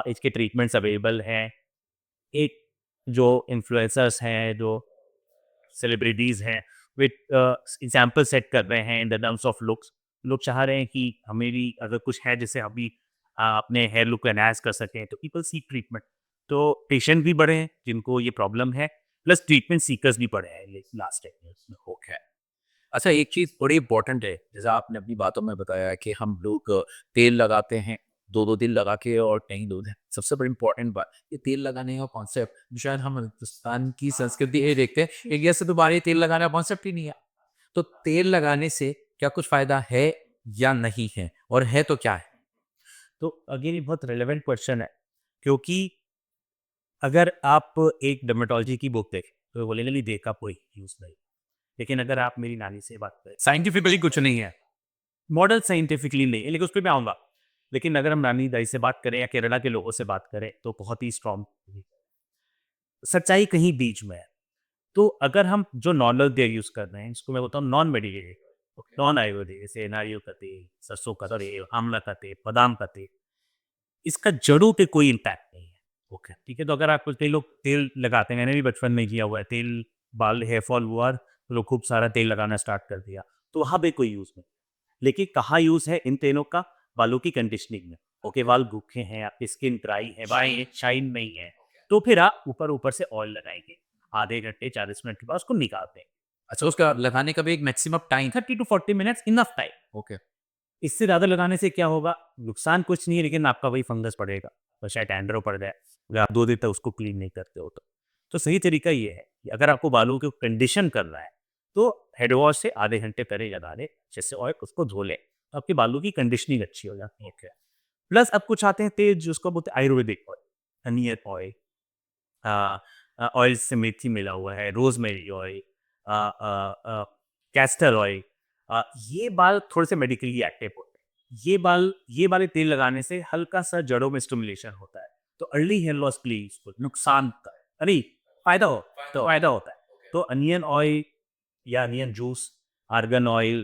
इसके ट्रीटमेंट्स अवेलेबल हैं। एक जो इन्फ्लुएंसर्स हैं, जो सेलिब्रिटीज़ हैं, विद एग्जाम्पल सेट कर रहे हैं in the terms of looks. लोग चाह रहे हैं कि हमें भी अगर कुछ है जिससे हम भी अपने हेयर लुक को एनहांस कर सकें, तो पीपल सीक ट्रीटमेंट। तो पेशेंट भी बढ़े हैं जिनको ये प्रॉब्लम है, प्लस ट्रीटमेंट सीकर्स भी बढ़े हैं लास्ट 10 ईयर्स में। ओके। अच्छा, एक चीज़ बड़ी इम्पोर्टेंट है, जैसे आपने अपनी बातों में बताया कि हम लोग तेल लगाते हैं, 2-2 दिन लगा के और नहीं धोते हैं। सबसे बड़ी इम्पोर्टेंट बात, ये तेल लगाने का कॉन्सेप्ट शायद हम हिंदुस्तान की संस्कृति ये देखते हैं, इंडिया से तो बाहर ये तेल लगाने का कॉन्सेप्ट ही नहीं है। तो तेल लगाने से क्या कुछ फ़ायदा है या नहीं है? और है तो क्या है? तो अगेन ये बहुत रेलेवेंट क्वेश्चन है क्योंकि अगर आप एक डर्मेटोलॉजी की बुक देखें तो वो बोलेंगे नहीं देखा कोई यूज़ नहीं। लेकिन अगर आप मेरी नानी से बात करें, साइंटिफिकली कुछ नहीं है। मॉडल साइंटिफिकली नहीं है लेकिन उस पे मैं आऊँगा। लेकिन अगर हम नानी दाई से बात करें या केरला के लोगों से बात करें तो बहुत ही स्ट्रॉन्ग सच्चाई कहीं बीच में है। तो अगर हम जो नॉर्मल तेल यूज़ कर रहे हैं इसको मैं बोलता हूँ नॉन मेडिकेटेड, नॉन आयुर्वेदिक, जैसे नारियल का तेल, सरसों का तेल, आंवला का तेल, बादाम का तेल, इसका जड़ों पे कोई इम्पैक्ट नहीं है। ओके, ठीक है। तो अगर आप कई लोग तेल लगाते हैं, मैंने भी बचपन में किया हुआ है, तेल बाल हेयर फॉल हुआ तो लोग खूब सारा तेल लगाना स्टार्ट कर दिया, तो वहाँ पे कोई यूज़ नहीं। लेकिन कहाँ यूज़ है इन तेलों का? बालों की कंडीशनिंग में। ओके, बाल रूखे हैं, आपकी स्किन ड्राई है, बाएँ शाइन नहीं है, तो फिर आप ऊपर-ऊपर से ऑयल लगाएँगे। आधे घंटे 40 मिनट के बाद उसको निकाल दें। अच्छा, उसका लगाने का भी एक maximum time. 30 to 40 minutes enough time. Okay. इससे ज़्यादा लगाने से क्या होगा? नुकसान कुछ नहीं है लेकिन आपका वही फंगस पड़ेगा, तो शायद डैंड्रफ पड़ जाए, अगर आप 2 दिन तक उसको क्लीन नहीं करते हो तो। तो सही तरीका ये है कि अगर आपको बालों को कंडीशन करना है, तो हेड वॉश से आधे घंटे पहले लगा लें, अच्छे से और उसको धो लें, तो आपके बालों की कंडीशनिंग अच्छी हो जाती है। ओके। प्लस अब कुछ आते हैं तेल जिसको बोलते हैं Ayurvedic oil, onion oil, oil से मेथी मिला हुआ है, रोज़मेरी ऑयल, कैस्टर ऑयल। ये बाल थोड़े से मेडिकली एक्टिव होते हैं। ये वाले तेल लगाने से हल्का सा जड़ों में स्टिमुलेशन होता है, तो अर्ली हेयर लॉस के लिए यूज़फुल, नुकसान का नहीं, फ़ायदा हो तो फ़ायदा होता है। तो अनियन ऑयल या अनियन जूस, आर्गन ऑयल,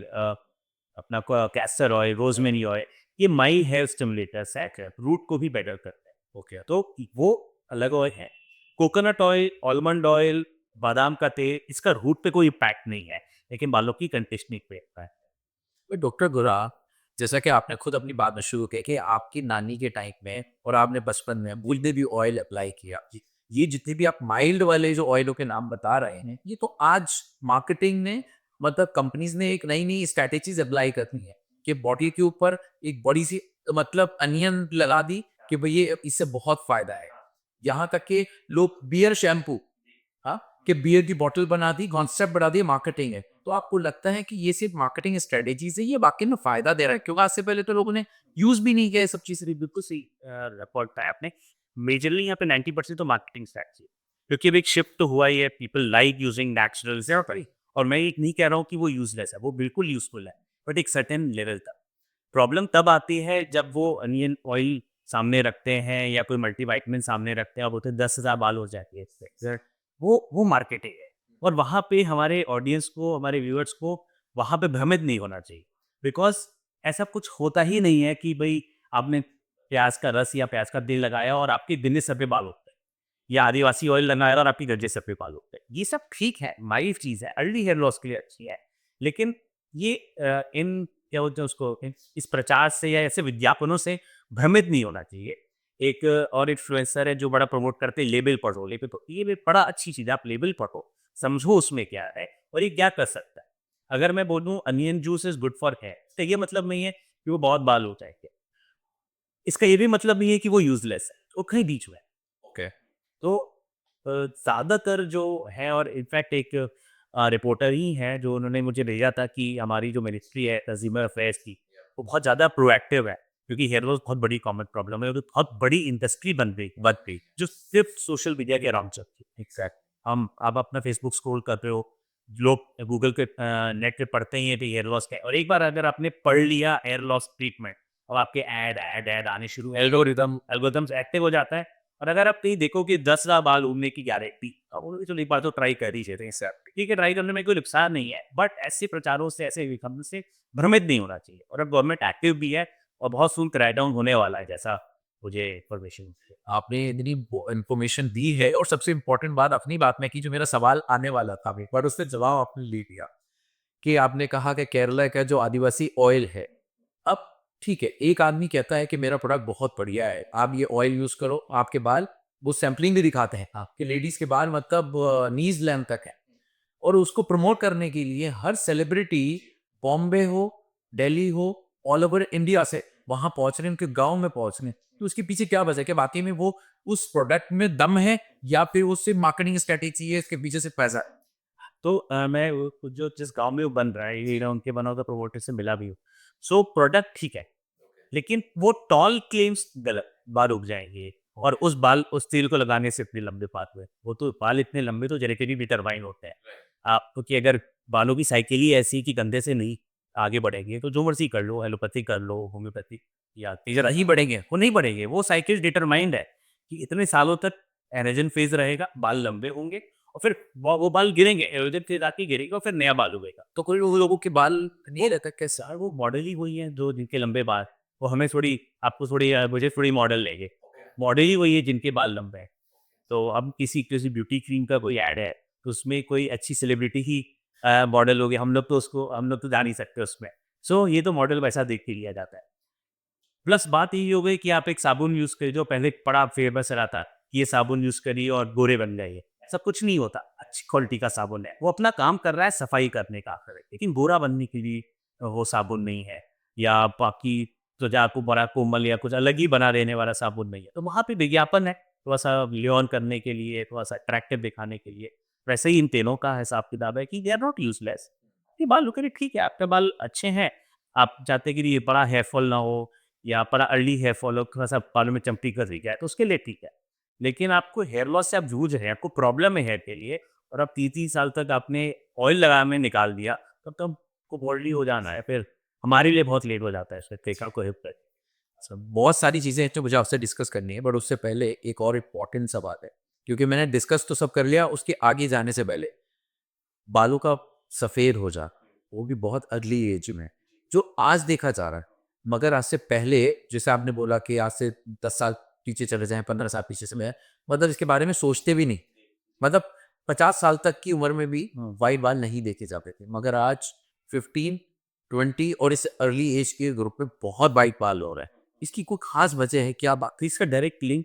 अपना कैस्टर ऑयल, रोज़मेरी ऑयल, ये माइल्ड हेयर स्टिमुलेटर्स है, रूट को भी बेटर करते हैं। ओके। तो वो अलग ऑयल है। कोकोनट ऑयल, आलमंड ऑयल, बादाम का तेल, इसका रूट पे कोई इम्पैक्ट नहीं है, लेकिन बालों की कंडीशनिंग पे इम्पैक्ट है। डॉक्टर गुरा, जैसा कि आपने खुद अपनी बात में शुरू किया कि आपकी नानी के टाइम में और आपने बचपन में बूंदे भी ऑयल अप्लाई किया, ये जितने भी आप माइल्ड वाले जो ऑयलों के नाम बता रहे हैं, ये तो आज मार्केटिंग ने, मतलब कंपनीज ने एक नई नई स्ट्रैटेजीज अप्लाई करनी है कि बॉडी के ऊपर एक बड़ी सी, मतलब अनियन लगा दी कि भाई ये इससे बहुत फायदा है। यहाँ तक कि लोग बियर शैम्पू, हाँ, कि बियर की बॉटल बना दी, कॉन्सेप्ट बढ़ा दिया, मार्केटिंग है। तो आपको लगता है कि ये सिर्फ मार्केटिंग स्ट्रेटेजीज है, ये वाकई में फायदा दे रहा है? क्योंकि आज से पहले तो लोगों ने यूज भी नहीं किया ये सब चीजें। बिल्कुल सही रिपोर्ट पाया आपने। मेजरली यहाँ पे 90% तो मार्केटिंग स्ट्रैटेजी है, क्योंकि अब एक शिफ्ट तो हुआ ही है, पीपल लाइक यूजिंग नेचुरल्स। और मैं ये नहीं कह रहा हूँ कि वो यूजलेस है, वो बिल्कुल यूजफुल है, बट एक सर्टेन लेवल तक। प्रॉब्लम तब आती है जब वो अनियन ऑयल सामने रखते हैं या कोई मल्टीविटामिन सामने रखते हैं और बोलते हैं 10,000 बाल हो जाती है इससे। वो मार्केटिंग है, और वहाँ पे हमारे ऑडियंस को, हमारे व्यूअर्स को वहाँ पे भ्रमित नहीं होना चाहिए, बिकॉज ऐसा कुछ होता ही नहीं है कि भाई आपने प्याज का रस या प्याज का तेल लगाया और आपके दिने सर पे बाल उगते हैं, या आदिवासी ऑयल लगाया और आपकी गज्जे सर पे बाल उगते हैं। ये सब ठीक है, माइल्ड चीज़ है, अर्ली हेयर लॉस के लिए अच्छी है, लेकिन ये इन क्या बोलते हैं उसको, इस प्रचार से या ऐसे विज्ञापनों से भ्रमित नहीं होना चाहिए एक और इन्फ्लुएंसर है जो बड़ा प्रमोट करते हैं, लेबल पढ़ो, लेबल पढ़ो। ये भी बड़ा अच्छी चीज़ है, आप लेबल पढ़ो, समझो उसमें क्या है और ये क्या कर सकता है। अगर मैं बोलूँ onion juice is good for hair, तो ये मतलब नहीं है कि वो बहुत बाल हो जाएँगे। इसका ये भी मतलब नहीं है कि वो यूज़लेस है, वो कहीं बीच में है। ओके। तो ज़्यादातर जो है, और इनफैक्ट एक रिपोर्टर ही हैं जो उन्होंने मुझे भेजा था कि हमारी जो मिनिस्ट्री है कंज्यूमर अफेयर्स की, वो बहुत ज़्यादा प्रोएक्टिव है, क्योंकि हेयर लॉस बहुत बड़ी कॉमन प्रॉब्लम है और बहुत बड़ी इंडस्ट्री बन गई है, बात भी जो सिर्फ सोशल मीडिया के अराउंड चलती है। एग्जैक्ट। हम आप अपना फेसबुक स्क्रॉल कर रहे हो, लोग गूगल के नेट पे पढ़ते ही हैं कि हेयर लॉस क्या है, और एक बार अगर आपने पढ़ लिया हेयर लॉस ट्रीटमेंट, और आपके ऐड ऐड ऐड आने शुरू, एल्गोरिदम। एल्गोरिथम्स एक्टिव हो जाता है। और अगर आप कहीं देखो कि 10 बाल उगने की गारंटी, अब वो चलो एक बार तो ट्राई कर ही लेते हैं सर, ठीक है, ट्राई करने में कोई नुकसान नहीं है, बट ऐसे प्रचारों से, ऐसे विज्ञापन से भ्रमित नहीं होना चाहिए। और अब गवर्नमेंट एक्टिव भी है और बहुत सून क्रैकडाउन होने वाला है, जैसा मुझे इन्फॉर्मेशन है। आपने इतनी इन्फॉर्मेशन दी है और सबसे इम्पोर्टेंट बात अपनी बात में की, जो मेरा सवाल आने वाला था पर उससे जवाब आपने ले लिया कि आपने कहा कि केरला का जो आदिवासी ऑयल है। अब ठीक है, एक आदमी कहता है कि मेरा प्रोडक्ट बहुत बढ़िया है, आप ये ऑयल यूज करो, आपके बाल, वो सैम्पलिंग भी दिखाते हैं कि लेडीज के बाल मतलब नीज लेंथ तक है। और उसको प्रमोट करने के लिए हर सेलिब्रिटी, बॉम्बे हो, दिल्ली हो, ऑल ओवर इंडिया से वहां पहुंच रहे हैं, उनके गांव में पहुंच रहे हैं। तो उसके पीछे क्या वजह है कि वाकई में वो उस प्रोडक्ट में दम है, या फिर उससे मार्केटिंग स्ट्रेटेजी है, इसके पीछे से पैसा है? तो मैं जो जिस गांव में वो बन रहा है, ये ना उनके बना हुआ प्रमोटर से मिला भी हूँ। सो प्रोडक्ट ठीक है, लेकिन वो टॉल क्लेम्स गलत, बाल उग जाएंगे और उस तेल को लगाने से इतने लंबे बाल हुए, वो तो बाल इतने लंबे तो जेनेटिकली डिटरमाइन होते हैं। आप क्योंकि अगर बालों की साइकिल ही ऐसी कि कंधे से नहीं आगे बढ़ेंगे, तो जो मर्जी कर लो, एलोपैथी कर लो, होम्योपैथी या टीचर नहीं बढ़ेंगे, वो नहीं बढ़ेंगे। वो साइकिल डिटरमाइंड है कि इतने सालों तक एरोजन फेज रहेगा, बाल लंबे होंगे और फिर वो बाल गिरेंगे, एरोजन फेज आके गिरेगा और फिर नया बाल उगेगा। तो कोई लोगों के बाल नहीं रहता कैसे? यार वो मॉडल ही वही है जो जिनके लंबे बाल, वो हमें थोड़ी, आपको थोड़ी, मुझे थोड़ी मॉडल लेंगे, मॉडल ही वही है जिनके बाल लंबे हैं। तो अब किसी किसी ब्यूटी क्रीम का कोई ऐड है, तो उसमें कोई अच्छी सेलिब्रिटी ही मॉडल होगी, हम लोग तो जा नहीं सकते उसमें। सो ये तो मॉडल वैसा देख के लिया जाता है। प्लस बात ये हो गई कि आप एक साबुन यूज़ करिए, जो पहले बड़ा फेमस रहा था कि ये साबुन यूज़ करिए और गोरे बन जाइए। ऐसा कुछ नहीं होता, अच्छी क्वालिटी का साबुन है, वो अपना काम कर रहा है सफाई करने का, लेकिन गोरा बनने के लिए वो साबुन नहीं है, या बाकी त्वचा को बड़ा कोमल या कुछ अलग ही बना देने वाला साबुन नहीं है। तो वहाँ पे विज्ञापन है, थोड़ा-सा लियोन करने के लिए, थोड़ा-सा अट्रैक्टिव दिखाने के लिए। वैसे ही इन तेलों का हिसाब-किताब है कि दे आर नॉट यूज़लेस। ये बाल लोग कह रहे ठीक है, आपके बाल अच्छे हैं, आप चाहते हैं कि ये बड़ा हेयर फॉल ना हो या बड़ा अर्ली हेयर फॉल हो, थोड़ा-सा बालों में चमटी कर रही है, तो उसके लिए ठीक है। लेकिन आपको हेयर लॉस से आप जूझ रहे हैं, आपको प्रॉब्लम है हेयर के लिए, और अब 30-30 साल तक आपने ऑयल लगा में निकाल दिया, तब तो आपको बॉल्डी हो जाना है, फिर हमारे लिए बहुत लेट हो जाता है इसमें त्वचा को हेल्प करके। सब बहुत सारी चीजें हैं जो मुझे आपसे डिस्कस करनी है, बट उससे पहले एक और इम्पोर्टेंट सा बात है, क्योंकि मैंने डिस्कस तो सब कर लिया, उसके आगे जाने से पहले बालों का सफेद हो जा, वो भी बहुत अर्ली एज में, जो आज देखा जा रहा है। मगर आज से पहले, जैसे आपने बोला कि आज से 10 साल पीछे चले जाएं, 15 साल पीछे से, मैं मतलब इसके बारे में सोचते भी नहीं। मतलब 50 साल तक की उम्र में भी वाइट बाल नहीं देखे जाते थे, मगर आज 15, 20 और इस अर्ली एज के ग्रुप में बहुत वाइट बाल हो रहा है। इसकी कोई खास वजह है क्या? बात तो इसका डायरेक्ट लिंक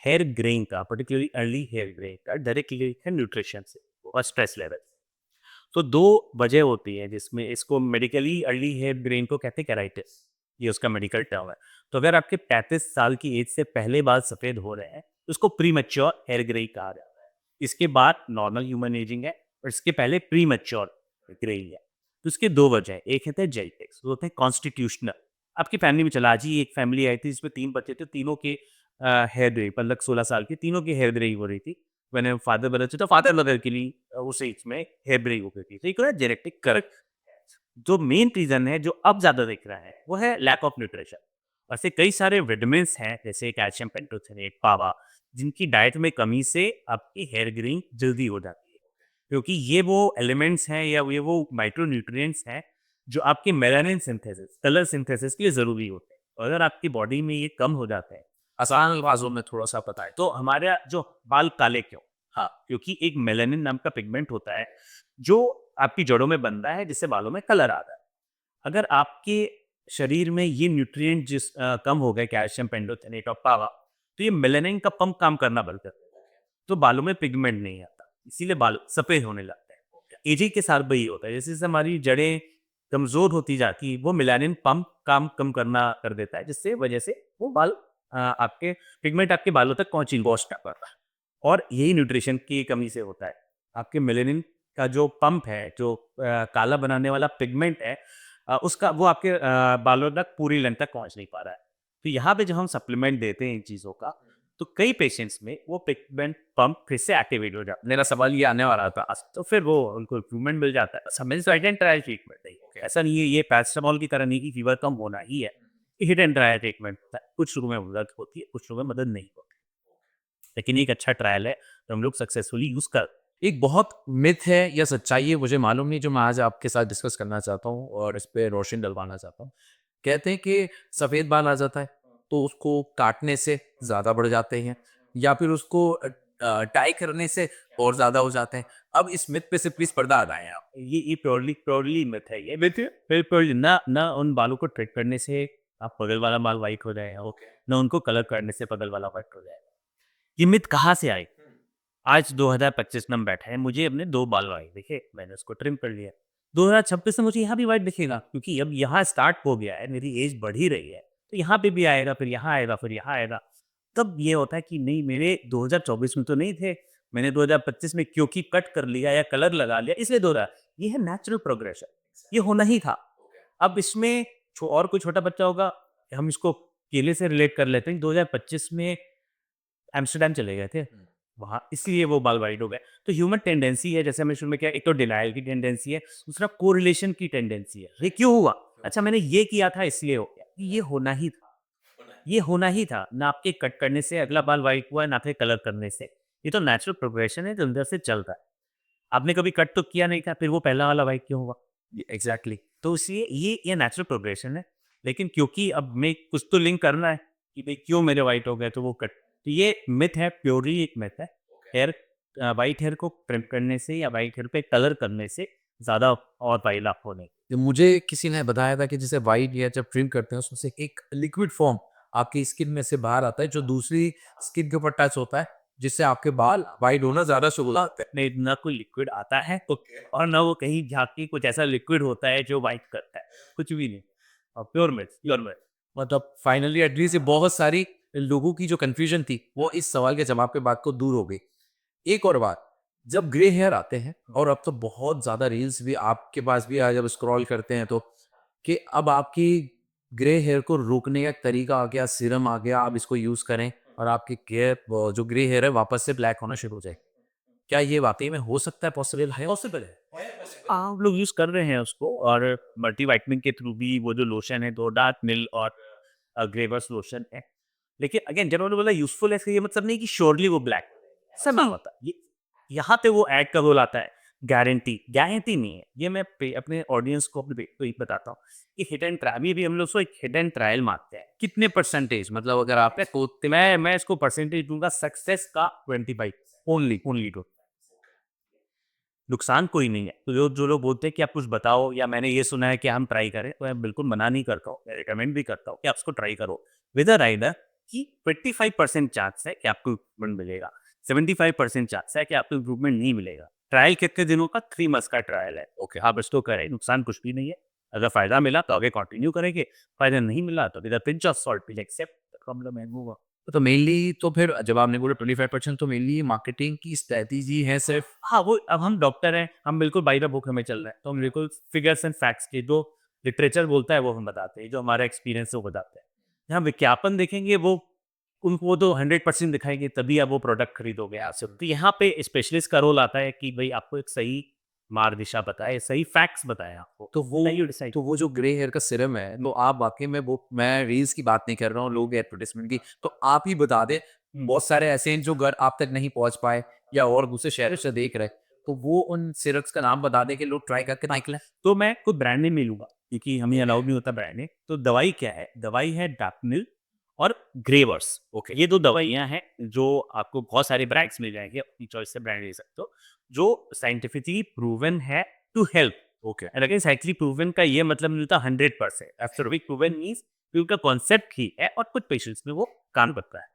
हेयर ग्रेइंग का, पर्टिकुलरली अर्ली हेयर ग्रेइंग का डायरेक्ट लिंक है न्यूट्रिशन से और स्ट्रेस लेवल। तो 2 वजह होती है जिसमें इसको मेडिकली अर्ली हेयर ग्रेन को कहते हैं केराइटिस, ये उसका मेडिकल टर्म है। तो अगर आपके 35 साल की एज से पहले बाल सफ़ेद हो रहे हैं, तो उसको प्रीमैच्योर हेयर ग्रे कहा जाता है। इसके बाद नॉर्मल ह्यूमन एजिंग है और इसके पहले प्रीमैच्योर ग्रेइंग है। तो इसके 2 वजह हैं, एक है जेनेटिक्स, वो होते हैं कॉन्स्टिट्यूशनल। आपकी फैमिली में चला, आज ही एक फैमिली आई थी जिसमें 3 बच्चे थे, तीनों के हेयर ग्रे, मतलब 16 साल की, तीनों की हेयर ग्रेइंग हो रही थी। मैंने फादर ब्रदर से, तो फादर ब्रदर के लिए उस एज में हेयर ब्रेक हो गई थी, तो एक जेनेटिक करेक्ट। जो मेन रीजन है जो अब ज्यादा दिख रहा है वो है लैक ऑफ न्यूट्रिशन। ऐसे कई सारे विटामिन हैं जैसे कैल्शियम, पेंटोथेनेट, पावा, जिनकी डाइट में कमी से आपकी हेयर ग्रीइंग जल्दी हो जाती है, क्योंकि ये वो एलिमेंट्स हैं या ये वो माइक्रो न्यूट्रिएंट्स हैं जो आपके मेलानिन सिंथेसिस, कलर सिंथेसिस के लिए ज़रूरी होते हैं। और अगर आपकी बॉडी में ये कम हो जाते हैं, आसान अल्फाजों में थोड़ा सा बताएं। तो हमारा जो बाल काले क्यों? हाँ, क्योंकि एक मेलानिन नाम का पिगमेंट होता है जो आपकी जड़ों में बनता है जिससे बालों में कलर आता है। अगर आपके शरीर में ये न्यूट्रिएंट कम हो गए, कैल्शियम, पेंटोथेनेट और पावा, तो ये मेलानिन का पंप काम करना बंद कर देता है, तो बालों में पिगमेंट नहीं आता, इसीलिए बाल सफ़ेद होने लगते हैं। एजिंग के साथ भी यही होता है, जैसे-जैसे हमारी जड़ें कमज़ोर होती जाती है, वो मेलानिन पंप काम कम करना कर देता है, जिससे वजह से वो बाल आपके पिगमेंट आपके बालों तक पहुँच ना पाता। और यही न्यूट्रिशन की कमी से होता है। आपके मेलानिन का जो पंप है, जो काला बनाने वाला पिगमेंट है, उसका वो आपके बालों तक पूरी लेंथ तक पहुँच नहीं पा रहा है। तो यहाँ पे जब हम सप्लीमेंट देते हैं इन चीज़ों का, तो कई पेशेंट्स में वो पिगमेंट पंप फिर से एक्टिवेट हो जाता है। मेरा सवाल ये आने वाला था। तो फिर वो उनको इम्प्रूवमेंट मिल जाता है। सब में हिट एंड ट्रायल ट्रीटमेंट नहीं है। ऐसा नहीं है ये पैरासिटामॉल की तरह नहीं कि फीवर कम होना ही है। ये हिट एंड ट्रायल ट्रीटमेंट होता है। कुछ लोगों में मदद होती है, कुछ लोगों में मदद नहीं होती। लेकिन ये एक अच्छा ट्रायल है, तो हम लोग सक्सेसफुली यूज़ कर। एक बहुत मिथ है या सच्चाई है मुझे मालूम नहीं, जो मैं आज आपके साथ डिस्कस करना चाहता हूँ और इस पे रोशनी डलवाना चाहता हूँ। कहते हैं कि सफ़ेद बाल आ जाता है तो उसको काटने से ज़्यादा बढ़ जाते हैं, या फिर उसको डाई करने से और ज़्यादा हो जाते हैं। अब इस मिथ पे से प्लीज़ पर्दा हटाएँ आप। ये प्योरली मिथ है ये। मिथ है? बिल्कुल ना ना उन बालों को ट्रिम करने से आप बगल वाला बाल व्हाइट हो जाएगा, ना उनको कलर करने से बगल वाला व्हाइट हो जाएगा। ये मिथ कहाँ से आई? आज 2025 में हम बैठे हैं, मुझे अपने 2 बाल व्हाइट दिखे, मैंने उसको ट्रिम कर लिया। 2026 में मुझे यहाँ भी व्हाइट दिखेगा, क्योंकि अब यहाँ स्टार्ट हो गया है, मेरी एज बढ़ ही रही है, तो यहाँ पे भी आएगा, फिर यहाँ आएगा, फिर यहाँ आएगा। तब ये होता है कि नहीं, मेरे 2024 में तो नहीं थे, मैंने 2025 में क्योंकि कट कर लिया या कलर लगा लिया इसलिए दोहरा। ये है नेचुरल प्रोग्रेशन, ये होना ही था। अब इसमें और कोई छोटा बच्चा होगा, हम इसको केले से रिलेट कर लेते हैं। 2025 में एम्स्टर्डम चले गए थे, वहाँ इसलिए वो बाल वाइट हो गए। तो ह्यूमन टेंडेंसी है, जैसे हमने शुरू में किया, एक तो डिनायल की टेंडेंसी है, दूसरा कोरिलेशन की टेंडेंसी है। ये क्यों हुआ? अच्छा मैंने ये किया था इसलिए हो गया। ये होना ही था, ये होना ही था। ना आपके कट करने से अगला बाल वाइट हुआ है, ना आपके कलर करने से। ये तो नेचुरल प्रोग्रेशन है जो अंदर से चल रहा है। आपने कभी कट तो किया नहीं था, फिर वो पहला वाला वाइट क्यों हुआ? एग्ज़ैक्टली। तो इसलिए ये नेचुरल प्रोग्रेशन है। लेकिन क्योंकि अब मैं कुछ तो लिंक करना है कि भाई क्यों मेरे वाइट हो गए, तो वो कट। तो ये मिथ है, प्योरली एक मिथ है। हेयर वाइट हेयर को ट्रिम करने से या वाइट हेयर पे कलर करने से ज़्यादा और वाइट लाभ होने। तो मुझे किसी ने बताया था कि जैसे व्हाइट हेयर जब ट्रिम करते हैं उसमें से एक लिक्विड फॉर्म आपकी स्किन में से बाहर आता है जो दूसरी स्किन के ऊपर टच होता है, जिससे आपके बाल व्हाइट होना ज़्यादा शुरू हो जाते हैं। नहीं, ना कोई लिक्विड आता है और ना वो कहीं जाके कुछ ऐसा लिक्विड होता है जो वाइट करता है, कुछ भी नहीं। और प्योर मिथ। मतलब फाइनली एटलीस्ट ये बहुत सारी लोगों की जो कन्फ्यूजन थी वो इस सवाल के जवाब के बाद को दूर हो गई। एक और बात, जब ग्रे हेयर आते हैं और अब तो बहुत ज़्यादा रील्स भी आपके पास भी जब स्क्रॉल करते हैं तो कि अब आपकी ग्रे हेयर को रोकने का एक तरीका आ गया, सीरम आ गया, आप इसको यूज़ करें और आपकी जो ग्रे हेयर है वापस से ब्लैक होना शुरू हो जाए। क्या ये वाक़ई में हो सकता है, पॉसिबल है? पॉसिबल है। हाँ, हम लोग यूज़ कर रहे हैं उसको, और मल्टीविटामिन के थ्रू भी वो जो लोशन है, 2 डार्क मिल और ग्रेवर्स लोशन है। लेकिन अगेन जब उन्होंने बोला यूज़फुल है, इसका ये मतलब नहीं कि श्योरली वो ब्लैक ऐसा नहीं होता। ये यहाँ पे वो ऐड का रोल आता है, गारंटी नहीं है। ये मैं अपने ऑडियंस को, अपने को ही बताता हूँ कि हिट एंड ट्रायल, अभी हम लोग उसको एक हिट एंड ट्रायल मानते हैं। कितने परसेंटेज, मतलब अगर आप मैं इसको परसेंटेज दूँगा सक्सेस का 25 ओनली टू। नुकसान कोई नहीं है। तो जो जो लोग बोलते हैं कि आप कुछ बताओ या मैंने ये सुना है कि हम ट्राई करें, तो मैं बिल्कुल मना नहीं करता हूँ। मैं रिकमेंड भी करता हूँ कि आप उसको ट्राई करो। विद अ राइडर कि 25% चांस है कि आपको इम्प्रूवमेंट मिलेगा, 75% चांस है कि आपको इम्प्रूवमेंट नहीं मिलेगा। ट्रायल कितने दिनों का? 3 मंथ्स का ट्रायल है। ओके, आप इसको करें, नुकसान कुछ भी नहीं है। अगर फ़ायदा मिला तो आगे कंटिन्यू करेंगे, फ़ायदा नहीं मिला तो with a pinch of salt we'll accept the problem and move on. तो मेनली तो फिर जब आपने बोला 25% तो मेनली मार्केटिंग की स्ट्रैटेजी है सिर्फ। हाँ, वो अब हम डॉक्टर हैं, हम बिल्कुल बाय द बुक हमें चल रहा है, तो हम बिल्कुल फिगर्स एंड फैक्ट्स के जो लिटरेचर बोलता है वो हम बताते हैं, जो हमारा एक्सपीरियंस है वो बताते हैं। जहाँ विज्ञापन देखेंगे वो तो 100% दिखाएँगे, तभी आप वो प्रोडक्ट खरीदोगे आपसे। तो यहाँ पे स्पेशलिस्ट का रोल आता है कि भई आपको एक सही मार्ग-दिशा बताए, सही फैक्ट्स बताएँ आपको, तो वो then you decide। तो वो जो ग्रे हेयर का सीरम है, तो आप वाक़ई में वो, मैं रील्स की बात नहीं कर रहा हूँ, लोग एडवर्टाइज़मेंट की, तो आप ही बता दें, बहुत सारे ऐसे हैं जो घर आप तक नहीं पहुँच पाए या और दूसरे शहरों से देख रहे हैं, तो वो उन सिरप्स का नाम बता दें कि लोग ट्राई करके देख लें। तो मैं खुद ब्रांड नेम नहीं लूँगा, क्योंकि हमें अलाउड नहीं होता ब्रांड नेम। तो दवाई क्या है? दवाई है डैपनिल और ग्रेवर्स। ओके, ये 2 दवाइयाँ हैं जो आपको बहुत सारे ब्रांड्स मिल जाएँगे, अपनी चॉइस से ब्रांड ले सकते हो, जो साइंटिफिकली प्रूवन है to help. Okay, and again scientifically proven का ये मतलब नहीं होता 100%। एब्सोल्यूटली प्रूवन मीन्स कि उनका कॉन्सेप्ट ही है और कुछ पेशेंट्स में वो काम करता है।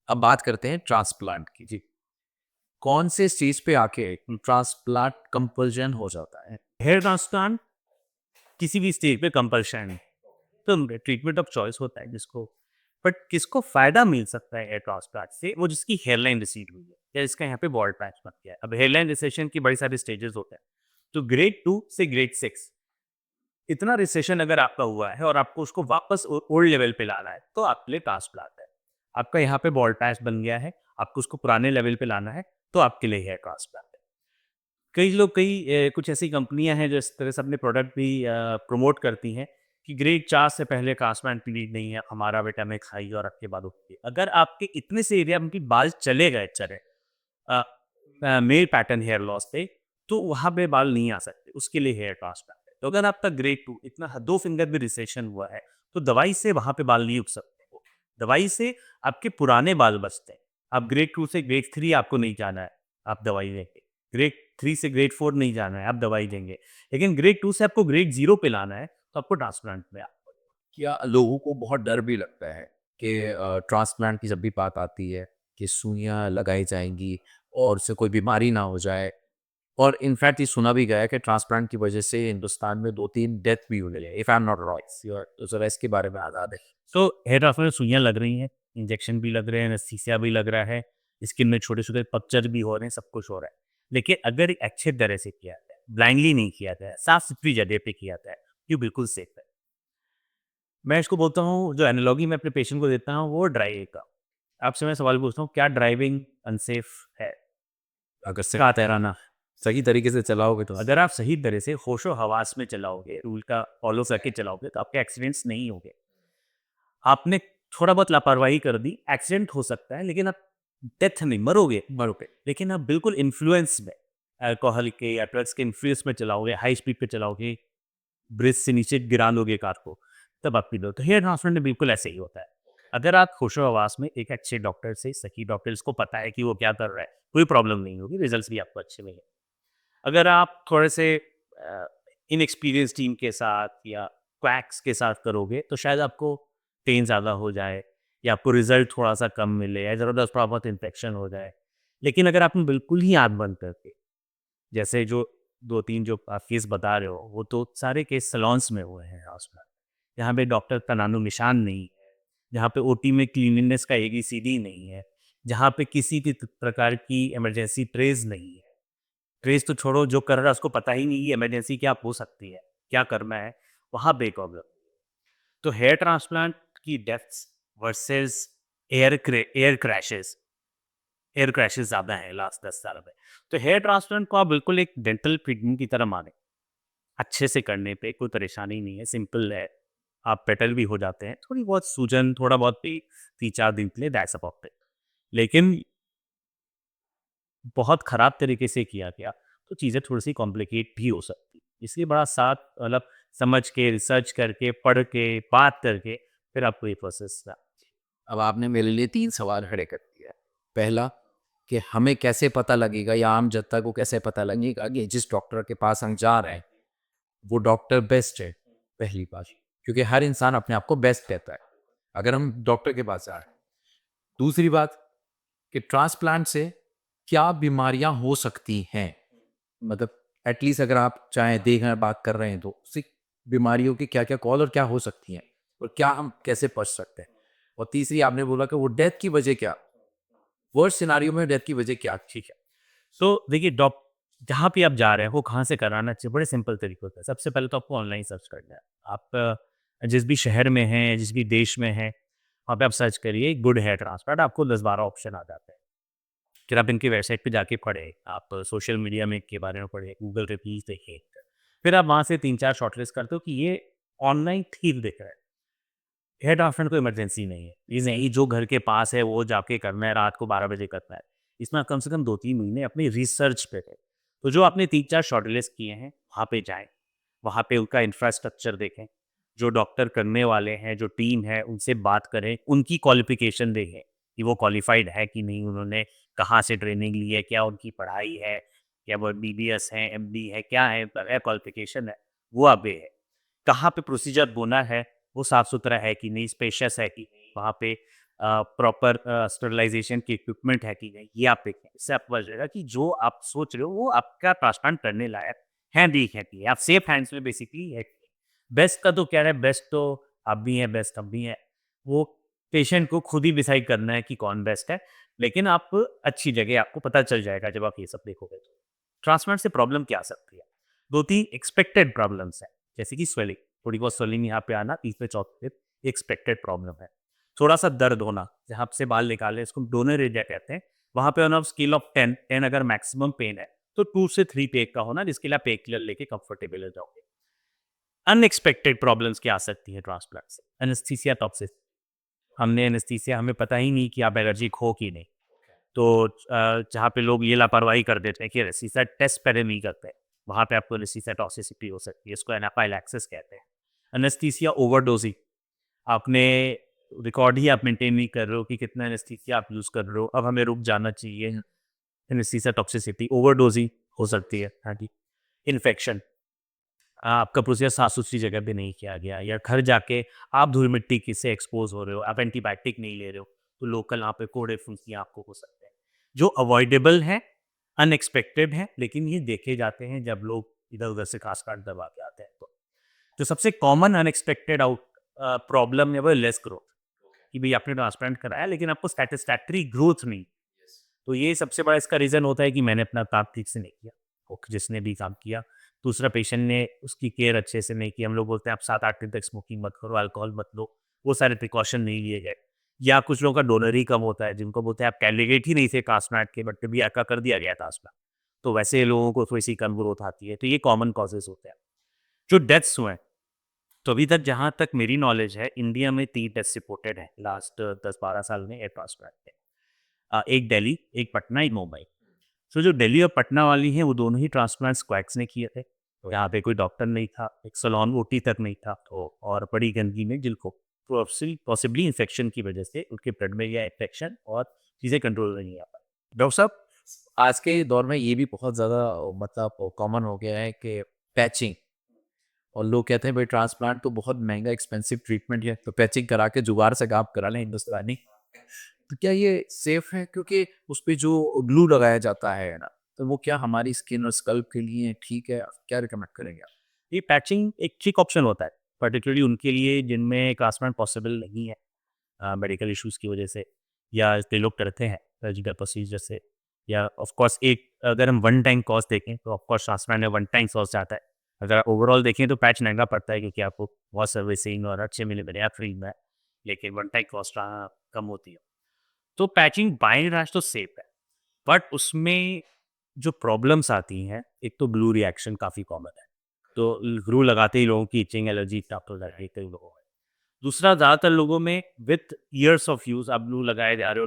अब बात करते हैं ट्रांसप्लांट की। जी, कौन से स्टेज पे आके ट्रांसप्लांट कंपल्शन हो जाता है? हेयर ट्रांसप्लांट किसी भी स्टेज पे कंपल्शन है, तो ट्रीटमेंट ऑफ चॉइस होता है जिसको, बट किसको फायदा मिल सकता है हेयर ट्रांसप्लांट से, वो जिसकी हेयरलाइन रिसीड हुई है या जिसका यहाँ पे बॉल्ड पैच बन गया है। अब हेयरलाइन रिसेशन की बड़ी सारी स्टेजेस होते हैं, तो ग्रेड 2 से ग्रेड 6 इतना रिसेशन अगर आपका हुआ है और आपको उसको वापस ओल्ड लेवल पे लाना है, तो आपके लिए ट्रांसप्लांट है। आपका यहाँ पे बॉल्ड पैच बन गया है, आपको उसको पुराने लेवल पे लाना है, तो आपके लिए हेयर ट्रांसप्लांट है। कई लोग कुछ ऐसी कंपनियां हैं जो इस तरह से अपने प्रोडक्ट भी प्रमोट करती हैं कि ग्रेड 4 से पहले ट्रांसप्लांट पीरियड नहीं है, हमारा बेटा में खाइए और आपके बाद उठिए। अगर आपके इतने से एरिया में भी बाल चले गए चले मेल पैटर्न हेयर लॉस पे, तो वहाँ पे बाल नहीं आ सकते, उसके लिए हेयर ट्रांसप्लांट है। तो अगर आपका ग्रेड 2 इतना दो फिंगर भी रिसेशन हुआ है, तो दवाई से वहाँ पे बाल नहीं उग सकते। दवाई से आपके पुराने बाल बचते हैं। आप ग्रेड 2 से ग्रेड 3 आपको नहीं जाना है, आप दवाई लेंगे। ग्रेड 3 से ग्रेड 4 नहीं जाना है, आप दवाई देंगे। लेकिन ग्रेड 2 से आपको ग्रेड 0 पे लाना है, तो आपको ट्रांसप्लांट में क्या लोगों को बहुत डर भी लगता है कि ट्रांसप्लांट की जब भी बात आती है कि सुइयां लगाई जाएंगी और उससे कोई बीमारी ना हो जाए, और इनफैक्ट ये सुना भी गया है कि ट्रांसप्लांट की वजह से हिंदुस्तान में 2-3 डेथ भी हुई है, if I am not wrong. तो जरा इसके बारे में आज़ाद है। तो हेयर ट्रांसप्लांट में सुइयाँ लग रही हैं, इंजेक्शन भी लग रहे हैं, एनेस्थीसिया भी लग रहा है, स्किन में छोटे-छोटे पक्चर भी हो रहे हैं, सब कुछ हो रहा है। लेकिन अगर अच्छे तरह से किया जाए, ब्लाइंडली नहीं किया जाए, साफ-सुथरी जगह पे किया जाए, ये बिल्कुल सेफ है। मैं इसको बोलता हूँ, जो एनालॉजी मैं अपने पेशेंट को देता हूँ, वो ड्राइविंग का। आपसे मैं सवाल पूछता हूँ, क्या ड्राइविंग अनसेफ है? अगर से का तैराना? सही तरीके से चलाओगे तो अगर आप सही तरह से होशो-हवास में चलाओगे, रूल का फॉलो करके चलाओगे, तो आपके एक्सीडेंट्स नहीं होंगे। आपने थोड़ा बहुत लापरवाही कर दी, एक्सीडेंट हो सकता है, लेकिन आप डेथ नहीं, मरोगे, मरोगे। लेकिन आप बिल्कुल इन्फ्लुएंस में, अल्कोहल के या ड्रग्स के इन्फ्लुएंस में चलाओगे, हाई स्पीड पे चलाओगे, ब्रिज से नीचे गिरा लोगे कार को, तब आप पी लो। तो हेयर ट्रांसप्लांट में बिल्कुल ऐसे ही होता है। अगर आप होशो-हवास में एक अच्छे डॉक्टर से, सही डॉक्टर जिसको पता है कि वो क्या कर रहा है, कोई प्रॉब्लम नहीं होगी, रिजल्ट्स भी आपको अच्छे मिलेंगे। अगर आप थोड़े से इनएक्सपीरियंस टीम के साथ या क्वैक्स के साथ करोगे, तो शायद आपको पेन ज़्यादा हो जाए या आपको रिजल्ट थोड़ा सा कम मिले या ज़बरदस्त थोड़ा बहुत इन्फेक्शन हो जाए। लेकिन अगर आपने बिल्कुल ही आँख बंद करके, जैसे जो 2-3 जो आप केस बता रहे हो, वो तो सारे केस सैलून्स में हुए हैं हॉस्पिटल, जहाँ पे डॉक्टर का नामो-निशान नहीं है, जहाँ पे ओटी में क्लीनलीनेस का एबीसीडी नहीं है, जहाँ पे किसी भी प्रकार की इमरजेंसी ट्रेस नहीं है। ट्रेस तो छोड़ो, जो कर रहा है उसको पता ही नहीं कि इमरजेंसी क्या हो सकती है, क्या करना है, वहाँ पे प्रॉब्लम। तो हेयर ट्रांसप्लांट की डेथ्स वर्सेस एयर क्रैशेस ज़्यादा हैं लास्ट 10 साल में। तो हेयर ट्रांसप्लांट को आप बिल्कुल एक डेंटल ट्रीटमेंट की तरह मानें। अच्छे से करने पे कोई परेशानी नहीं है, सिंपल है। आप बेटर भी हो जाते हैं, थोड़ी बहुत सूजन, थोड़ा बहुत भी 3-4 दिन के लिए, दैट्स अबाउट इट। लेकिन बहुत ख़राब तरीके से किया गया, तो चीज़ें थोड़ी-सी कॉम्प्लिकेट भी हो सकती हैं। इसलिए बड़ा साथ मतलब समझ के, रिसर्च करके, पढ़ के, बात करके, फिर आपको ये प्रोसेस अब आपने मेरे लिए 3 सवाल खड़े कर दिए हैं। पहला, कि हमें कैसे पता लगेगा या आम जनता को कैसे पता लगेगा कि जिस डॉक्टर के पास हम जा रहे हैं, वो डॉक्टर बेस्ट है, पहली बात। क्योंकि हर इंसान अपने आप को बेस्ट कहता है, अगर हम डॉक्टर के पास जा रहे हैं। दूसरी बात, कि ट्रांसप्लांट से क्या बीमारियाँ हो सकती हैं? मतलब एटलीस्ट अगर आप चाहें देखें बात कर रहे हैं तो उससे बीमारियों की क्या-क्या कॉज और क्या हो सकती हैं? और क्या हम कैसे बच सकते हैं? और तीसरी आपने बोला कि वो डेथ की वजह क्या? वर्स्ट सिनेरियो में डेथ की वजह क्या? ठीक है। तो देखिए, जहाँ भी आप जा रहे हैं, वो कहाँ से कराना चाहिए, बड़े सिंपल तरीकों से। सबसे पहले तो आपको ऑनलाइन सर्च करना है। आप जिस भी शहर में हैं, जिस भी देश में हैं, वहाँ पे आप सर्च करिए गुड हेयर ट्रांसप्लांट, आपको 10-12 ऑप्शन आ जाते हैं। फिर आप इनकी वेबसाइट पे जाके पढ़ें, आप सोशल मीडिया में इनके बारे में पढ़ें, गूगल रिव्यूज़ देखें। फिर आप वहाँ से 3-4 शॉर्टलिस्ट करते हो कि ये ऑनलाइन ठीक दिख रहा है। हेयर ट्रांसप्लांट कोई इमरजेंसी नहीं है। ये नहीं जो घर के पास है वो जाके करना है, रात को 12 बजे करना है। इसमें आप कम से कम 2-3 महीने अपनी रिसर्च पे दें। तो जो आपने 3-4 शॉर्टलिस्ट किए हैं, वहाँ पे जाएँ। वहाँ पे उनका इंफ्रास्ट्रक्चर देखें। जो डॉक्टर करने वाले हैं, जो टीम है, उनसे बात करें। उनकी क्वालिफ़िकेशन देखें कि वो क्वालिफ़ाइड है कि नहीं, उन्होंने कहाँ से ट्रेनिंग ली है, क्या उनकी पढ़ाई है, क्या वो बीबीएस है, एमडी है, क्या है, क्वालिफ़िकेशन है, वो आप देखें। कहाँ पे प्रोसीजर बोना है, वो साफ-सुथरा है कि नहीं, स्पेशियस है कि नहीं, वहाँ पे प्रॉपर स्टरलाइजेशन की इक्विपमेंट है कि नहीं, ये आप देखें। इससे आपको पता चलेगा कि जो आप सोच रहे हो वो आपका ट्रांसप्लांट करने लायक है भी है कि नहीं। आप सेफ हैंड्स में बेसिकली है। बेस्ट का तो क्या है, बेस्ट तो आप भी हैं, बेस्ट हम भी हैं। वो पेशेंट को खुद ही डिसाइड करना है कि कौन बेस्ट है, लेकिन आप अच्छी जगह, आपको पता चल जाएगा जब आप ये सब देखोगे तो। ट्रांसप्लांट से प्रॉब्लम क्या आ सकती है? 2-3 एक्सपेक्टेड प्रॉब्लम्स हैं, जैसे कि स्वेलिंग, थोड़ी बहुत स्वेलिंग यहाँ पे आना, तीसरे चौथे दिन एक्सपेक्टेड प्रॉब्लम है। थोड़ा-सा दर्द होना, जहाँ से बाल निकाले इसको डोनर एरिया कहते हैं, वहाँ पे ऑन अ स्केल ऑफ 10, 10 अगर मैक्सिमम पेन है, तो 2 से 3 पेग का होना, जिसके लिए आप पेग किलर लेके कंफर्टेबल हो जाओगे। अनएक्सपेक्टेड प्रॉब्लम्स क्या आ सकती हैं ट्रांसप्लांट से? एनेस्थीसिया टॉक्सिस, हमने एनेस्थीसिया, हमें पता ही नहीं कि आप एलर्जिक हो कि नहीं। तो जहाँ पे लोग ये लापरवाही कर देते हैं कि एनेस्थीसिया टेस्ट पहले नहीं करते, वहाँ पे आपको एनेस्थीसिया टॉक्सिसिटी हो सकती है, इसको एनाफाइलैक्सिस कहते हैं। एनेस्थीसिया ओवरडोजिंग, आपने रिकॉर्ड ही आप मेंटेन नहीं कर रहे हो कि कितना एनेस्थीसिया आप यूज़ कर रहे हो, अब हमें रुक जाना चाहिए। एनेस्थीसिया टॉक्सिसिटी, ओवरडोजिंग हो सकती है। हाँ जी। इन्फेक्शन, आपका प्रोसीजर साफ-सुथरी जगह पे नहीं किया गया, या घर जाके आप धूल-मिट्टी की से एक्सपोज़ हो रहे हो, आप एंटीबायोटिक नहीं ले रहे हो, तो लोकल वहाँ पे कोड़े फुंसियाँ आपको हो सकते हैं। जो अवॉइडेबल हैं, अनएक्सपेक्टेड हैं, लेकिन ये देखे जाते हैं जब लोग इधर-उधर से घास-काट दबा के आते हैं तो। जो सबसे कॉमन अनएक्सपेक्टेड प्रॉब्लम है वो है लेस ग्रोथ, कि भई आपने ट्रांसप्लांट कराया लेकिन आपको सैटिस्फैक्टरी ग्रोथ नहीं। तो ये सबसे बड़ा इसका रीज़न होता है कि मैंने अपना काम ठीक से नहीं किया, और जिसने भी काम किया, दूसरा पेशेंट ने उसकी केयर अच्छे से नहीं की। हम लोग बोलते हैं आप 7-8 दिन तक स्मोकिंग मत करो, अल्कोहल मत लो, वो सारे प्रिकॉशन नहीं लिए गए। या कुछ लोगों का डोनर ही कम होता है, जिनको बोलते हैं आप कैंडिडेट ही नहीं थे ट्रांसप्लांट के, बट फिर भी आपका कर दिया गया ट्रांसप्लांट। तो वैसे लोगों को थोड़ी-सी कम ग्रोथ आती है, तो ये कॉमन कॉजेज़ होते हैं। जो डेथ्स हुए हैं, तो अभी तक जहाँ तक मेरी नॉलेज है, इंडिया में 3 डेथ्स रिपोर्टेड हैं लास्ट 10-12 साल में एयर ट्रांसप्लांट के। एक दिल्ली, एक पटना, एक मुंबई। सो जो दिल्ली और पटना वाली हैं, वो दोनों ही ट्रांसप्लांट स्क्वैड्स ने किए थे। तो यहाँ पे कोई डॉक्टर नहीं था, एक सैलून ओटी तक नहीं था, तो और बड़ी गंदगी में जिनको पॉसिबली इन्फेक्शन की वजह से उनके ब्लड में या इन्फेक्शन और चीज़ें कंट्रोल में नहीं आ पाई। डॉक्टर साहब, आज के दौर में ये भी बहुत ज़्यादा मतलब कॉमन हो गया है कि पैचिंग, और लोग कहते हैं भाई ट्रांसप्लांट तो बहुत महंगा एक्सपेंसिव ट्रीटमेंट है, तो पैचिंग करा के जुगाड़ से काम करा लें हिंदुस्तानी। तो क्या ये सेफ है? क्योंकि उस पे जो ग्लू लगाया जाता है ना, तो वो क्या हमारी स्किन और स्कल्प के लिए ठीक है? क्या रिकमेंड करेंगे आप? ये पैचिंग एक ठीक ऑप्शन होता है, पर्टिकुलरली उनके लिए जिनमें ट्रांसप्लांट पॉसिबल नहीं है मेडिकल इश्यूज़ की वजह से, या कई लोग डरते हैं सर्जिकल प्रोसीजर से, या ऑफ कोर्स एक अगर हम वन टाइम कॉस्ट देखें तो ऑफ कोर्स ट्रांसप्लांट में वन टाइम कॉस्ट आता है। अगर ओवरऑल देखें तो पैच महँगा पड़ता है, क्योंकि आपको बहुत सर्विसिंग और अच्छे मिले फ्री में, लेकिन वन टाइम कॉस्ट कम होती है। तो पैचिंग बाय एंड लार्ज तो सेफ है, बट उसमें जो प्रॉब्लम्स आती हैं, एक तो ग्लू रिएक्शन काफ़ी कॉमन है। तो ग्लू लगाते ही लोगों की इचिंग, एलर्जी स्टार्ट हो जाती है कई लोगों में। दूसरा, ज़्यादातर लोगों में विथ ईयर्स ऑफ यूज़ आप ग्लू लगाए जा रहे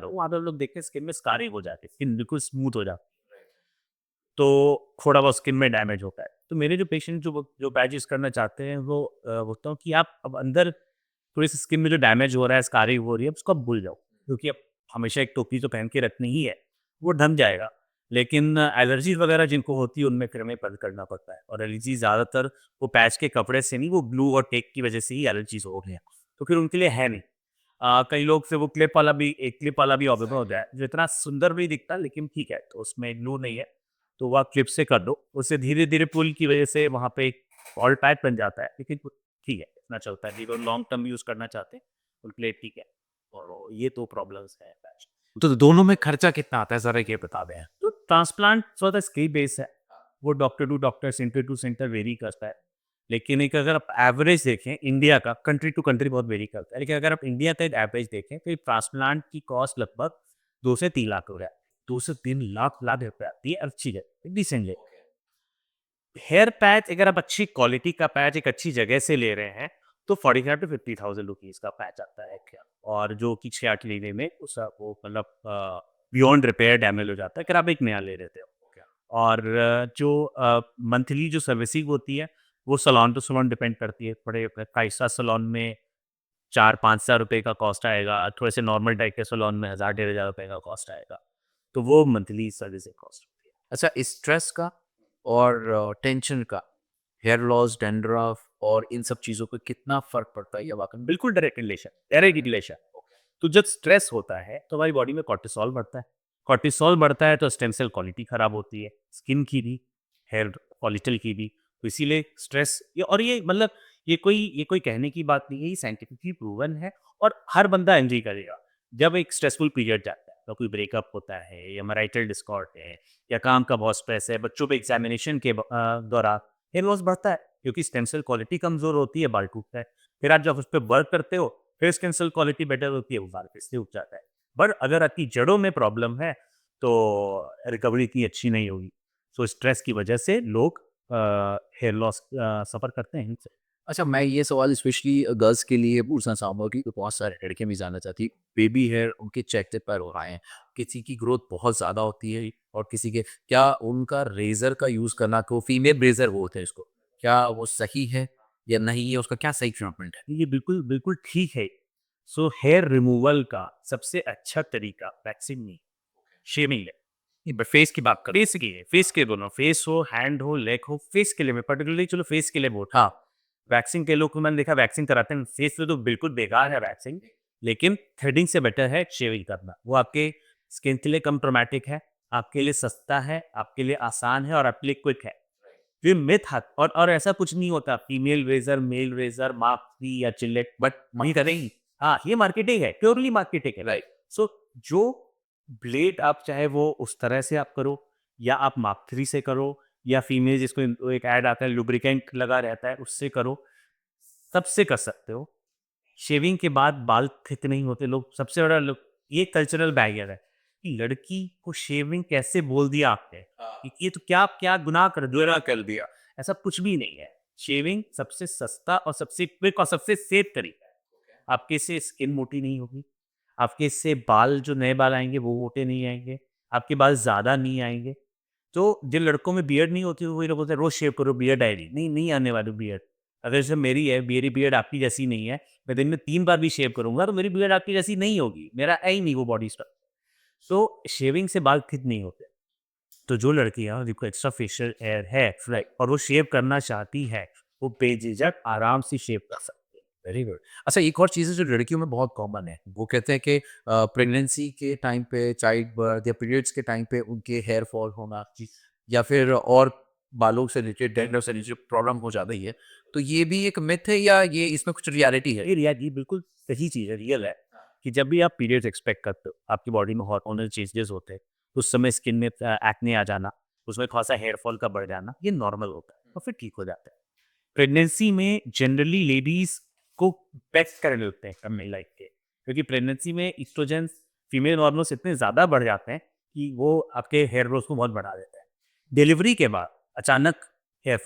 हो, वहाँ पे आप लोग देखते हैं स्किन में स्कारिंग हो जाती है, स्किन बिल्कुल स्मूथ हो जाती है। तो थोड़ा बहुत स्किन में डैमेज होता है। तो मेरे जो पेशेंट जो पैचेज़ करना चाहते हैं, वो बोलता हूँ कि आप अब अंदर थोड़ी-सी स्किन में जो डैमेज हो रहा है, स्कारिंग हो रही है, उसको आप भूल जाओ। क्योंकि अब हमेशा एक टोपी तो पहन के रखनी ही है, वो ढँक जाएगा। लेकिन एलर्जीज़ वगैरह जिनको होती है, उनमें फिर हमें बंद करना पड़ता है, और एलर्जी ज़्यादातर वो पैच के कपड़े से नहीं, वो ग्लू और टेप की वजह से ही एलर्जीज़ हो रही हैं। तो फिर उनके लिए है नहीं। कई लोग फिर वो क्लिप वाला भी अवेलेबल होता है, जो इतना सुंदर भी दिखता है, लेकिन ठीक है, तो उसमें ग्लू नहीं है, तो वो आप क्लिप से कर दो। उससे धीरे-धीरे पुल की वजह से वहाँ पे एक ऑल पैच बन जाता है, लेकिन ठीक है, इतना चलता है। जो लॉन्ग टर्म यूज़ करना चाहते हैं, उनके लिए ठीक है। और ये 2 प्रॉब्लम्स हैं पैच। तो दोनों में खर्चा कितना आता है, ज़रा ये बता दें? तो ट्रांसप्लांट थोड़ा स्किल बेस है, वो doctor to doctor, centre to centre vary करता है। लेकिन एक अगर आप एवरेज देखें इंडिया का, कंट्री टू कंट्री बहुत वेरी करता है, लेकिन अगर आप इंडिया का एक एवरेज देखें तो ट्रांसप्लांट की कॉस्ट लगभग 2 से 3 लाख रुपए है। 2 से 3 लाख रुपए आती है अच्छी जगह, डिसेंट जगह। हेयर पैच अगर आप अच्छी क्वालिटी का पैच एक अच्छी जगह से ले रहे हैं, तो 45 टू 50,000 रुपीज़ का पैच आता है क्या, और जो कि 6-8 महीने में वो मतलब बियॉन्ड रिपेयर डैमेज हो जाता है, अगर आप एक नया ले रहे थे। और जो मंथली जो सर्विसिंग होती है, वो सैलून टू सैलून डिपेंड करती है। बड़े 5 स्टार सैलून में 4-5 हज़ार रुपए का कॉस्ट आएगा, थोड़े से नॉर्मल टाइप के सैलून में 1000 डेढ़ हज़ार रुपए का कॉस्ट आएगा। तो वो मंथली सर्विसिंग कॉस्ट होती है। अच्छा, स्ट्रेस का और टेंशन का, हेयर लॉस, डैंड्रफ और इन सब चीज़ों पे कितना फ़र्क पड़ता है ये वाक़ई में? बिल्कुल डायरेक्ट रिलेशन, डायरेक्ट रिलेशन। तो जब स्ट्रेस होता है तो हमारी बॉडी में कॉर्टिसोल बढ़ता है। कॉर्टिसोल बढ़ता है तो स्टेम सेल क्वालिटी खराब होती है, स्किन की भी, हेयर फॉलिकल की भी। तो इसीलिए स्ट्रेस, ये और ये मतलब ये कोई कहने की बात नहीं है, ये साइंटिफिकली प्रूवन है और हर बंदा एंजॉय करेगा। जब एक स्ट्रेसफुल पीरियड जाता है, तो कोई ब्रेकअप होता है या मैरिटल डिस्कॉर्ड है या काम का बहुत स्ट्रेस है, बच्चों पे एग्जामिनेशन के दौरान हेयर लॉस बढ़ता है क्योंकि स्टेम सेल क्वालिटी कमजोर होती है, बाल टूटता है। फिर आप जब उस पर वर्क करते हो, फिर स्टेम सेल क्वालिटी बेटर होती है, वो बाल फिर से उग जाता है। पर अगर आपकी जड़ों में प्रॉब्लम है तो रिकवरी इतनी अच्छी नहीं होगी। सो स्ट्रेस की वजह से लोग हेयर लॉस सफ़र करते हैं इनसे। अच्छा, मैं ये सवाल स्पेशली गर्ल्स के लिए पूछना चाहूँगा कि बहुत सारे लड़कियाँ भी जानना चाहती, बेबी हेयर उनके चेहरे पर हो रहे हैं, किसी की ग्रोथ बहुत ज़्यादा होती है और किसी के, क्या उनका रेज़र का यूज़ करना, को फीमेल रेज़र बोलते हैं इसको, क्या वो सही है या नहीं है? उसका क्या सही ट्रीटमेंट है? ये बिल्कुल बिल्कुल ठीक है। सो हेयर रिमूवल का सबसे अच्छा तरीका वैक्सिंग नहीं, शेविंग है। नहीं, बट फेस की बात कर। फेस की है, फेस के दोनों, फेस हो, हैंड हो, लेग हो, फेस के लिए मैं पर्टिकुलरली चलो फेस के लिए बोल रहा हूँ। हाँ, वैक्सिंग के लोग को मैंने देखा वैक्सिंग कराते हैं, फेस पे तो बिल्कुल बेकार है वैक्सिंग, लेकिन थ्रेडिंग से बेटर है शेविंग करना। वो आपके स्किन के लिए कम ट्रॉमेटिक है, आपके लिए सस्ता है, आपके लिए आसान है और आपके लिए क्विक है। ये मिथ हट और ऐसा कुछ नहीं होता, फीमेल रेज़र, मेल रेज़र, मार्क 3 या जिलेट बट वही करेंगी। हाँ, ये मार्केटिंग है, प्योरली मार्केटिंग है। राइट। सो जो ब्लेड आप चाहे वो उस तरह से आप करो या आप मार्क 3 से करो या फीमेल जिसको एक ऐड आता है लुब्रिकेंट लगा रहता है उससे करो, सबसे कर सकते हो। शेविंग के बाद बाल थिक नहीं होते, लोग सबसे बड़ा लोग ये कल्चरल बैरियर है कि लड़की को शेविंग कैसे बोल दिया आपने कि ये तो क्या क्या गुनाह कर बुरा दिया। कर दिया। ऐसा कुछ भी नहीं है। शेविंग सबसे सस्ता और सबसे क्विक और सबसे सेफ तरीका है। आपके इससे स्किन मोटी नहीं होगी, आपके इससे बाल जो नए बाल आएंगे वो मोटे नहीं आएंगे, आपके बाल ज़्यादा नहीं आएंगे। तो जिन लड़कों में बियर्ड नहीं होती वही लोग बोलते हैं रोज शेव करो बियर्ड आएगी, नहीं नहीं आने वाली बियर्ड। अगर जैसे मेरी है, मेरी बियर्ड आपकी जैसी नहीं है, मैं दिन में 3 बार भी शेव करूंगा तो मेरी बियर्ड आपकी जैसी नहीं होगी, मेरा है ही नहीं वो बॉडी स्ट्रक्चर। तो शेविंग से बाल थिक नहीं होते। तो जो लड़कियां जिनको एक्स्ट्रा फेशियल हेयर है राइट। और वो शेव करना चाहती है, वो बेझिझक आराम से शेव कर सकती है। Very good. अच्छा, एक और चीज़ है जो लड़कियों में बहुत कॉमन है, वो कहते हैं कि प्रेगनेंसी के टाइम पे, चाइल्ड बर्थ या पीरियड्स के टाइम पे उनके हेयर फॉल होना या फिर और बालों से रिलेटेड, डैंड्रफ से रिलेटेड प्रॉब्लम हो जाती है। तो ये भी एक मिथ है या ये इसमें कुछ रियलिटी है? ये रियलिटी बिल्कुल सही चीज़ है, रियल है कि जब भी आप पीरियड्स एक्सपेक्ट करते हो, आपकी बॉडी में हार्मोनल चेंजेस होते हैं, उस समय स्किन में एक्ने आ जाना, उसमें थोड़ा सा हेयर फॉल का बढ़ जाना, ये नॉर्मल होता है और फिर ठीक हो जाता है। प्रेगनेंसी में जनरली लेडीज को बेस्ट करने लगते हैं अपनी लाइफ के, क्योंकि प्रेगनेंसी में इस्ट्रोजन, फीमेल हार्मोन्स इतने ज़्यादा बढ़ जाते हैं कि वो आपके हेयर ग्रोथ को बहुत बढ़ा देते हैं। डिलीवरी के बाद अचानक हेयर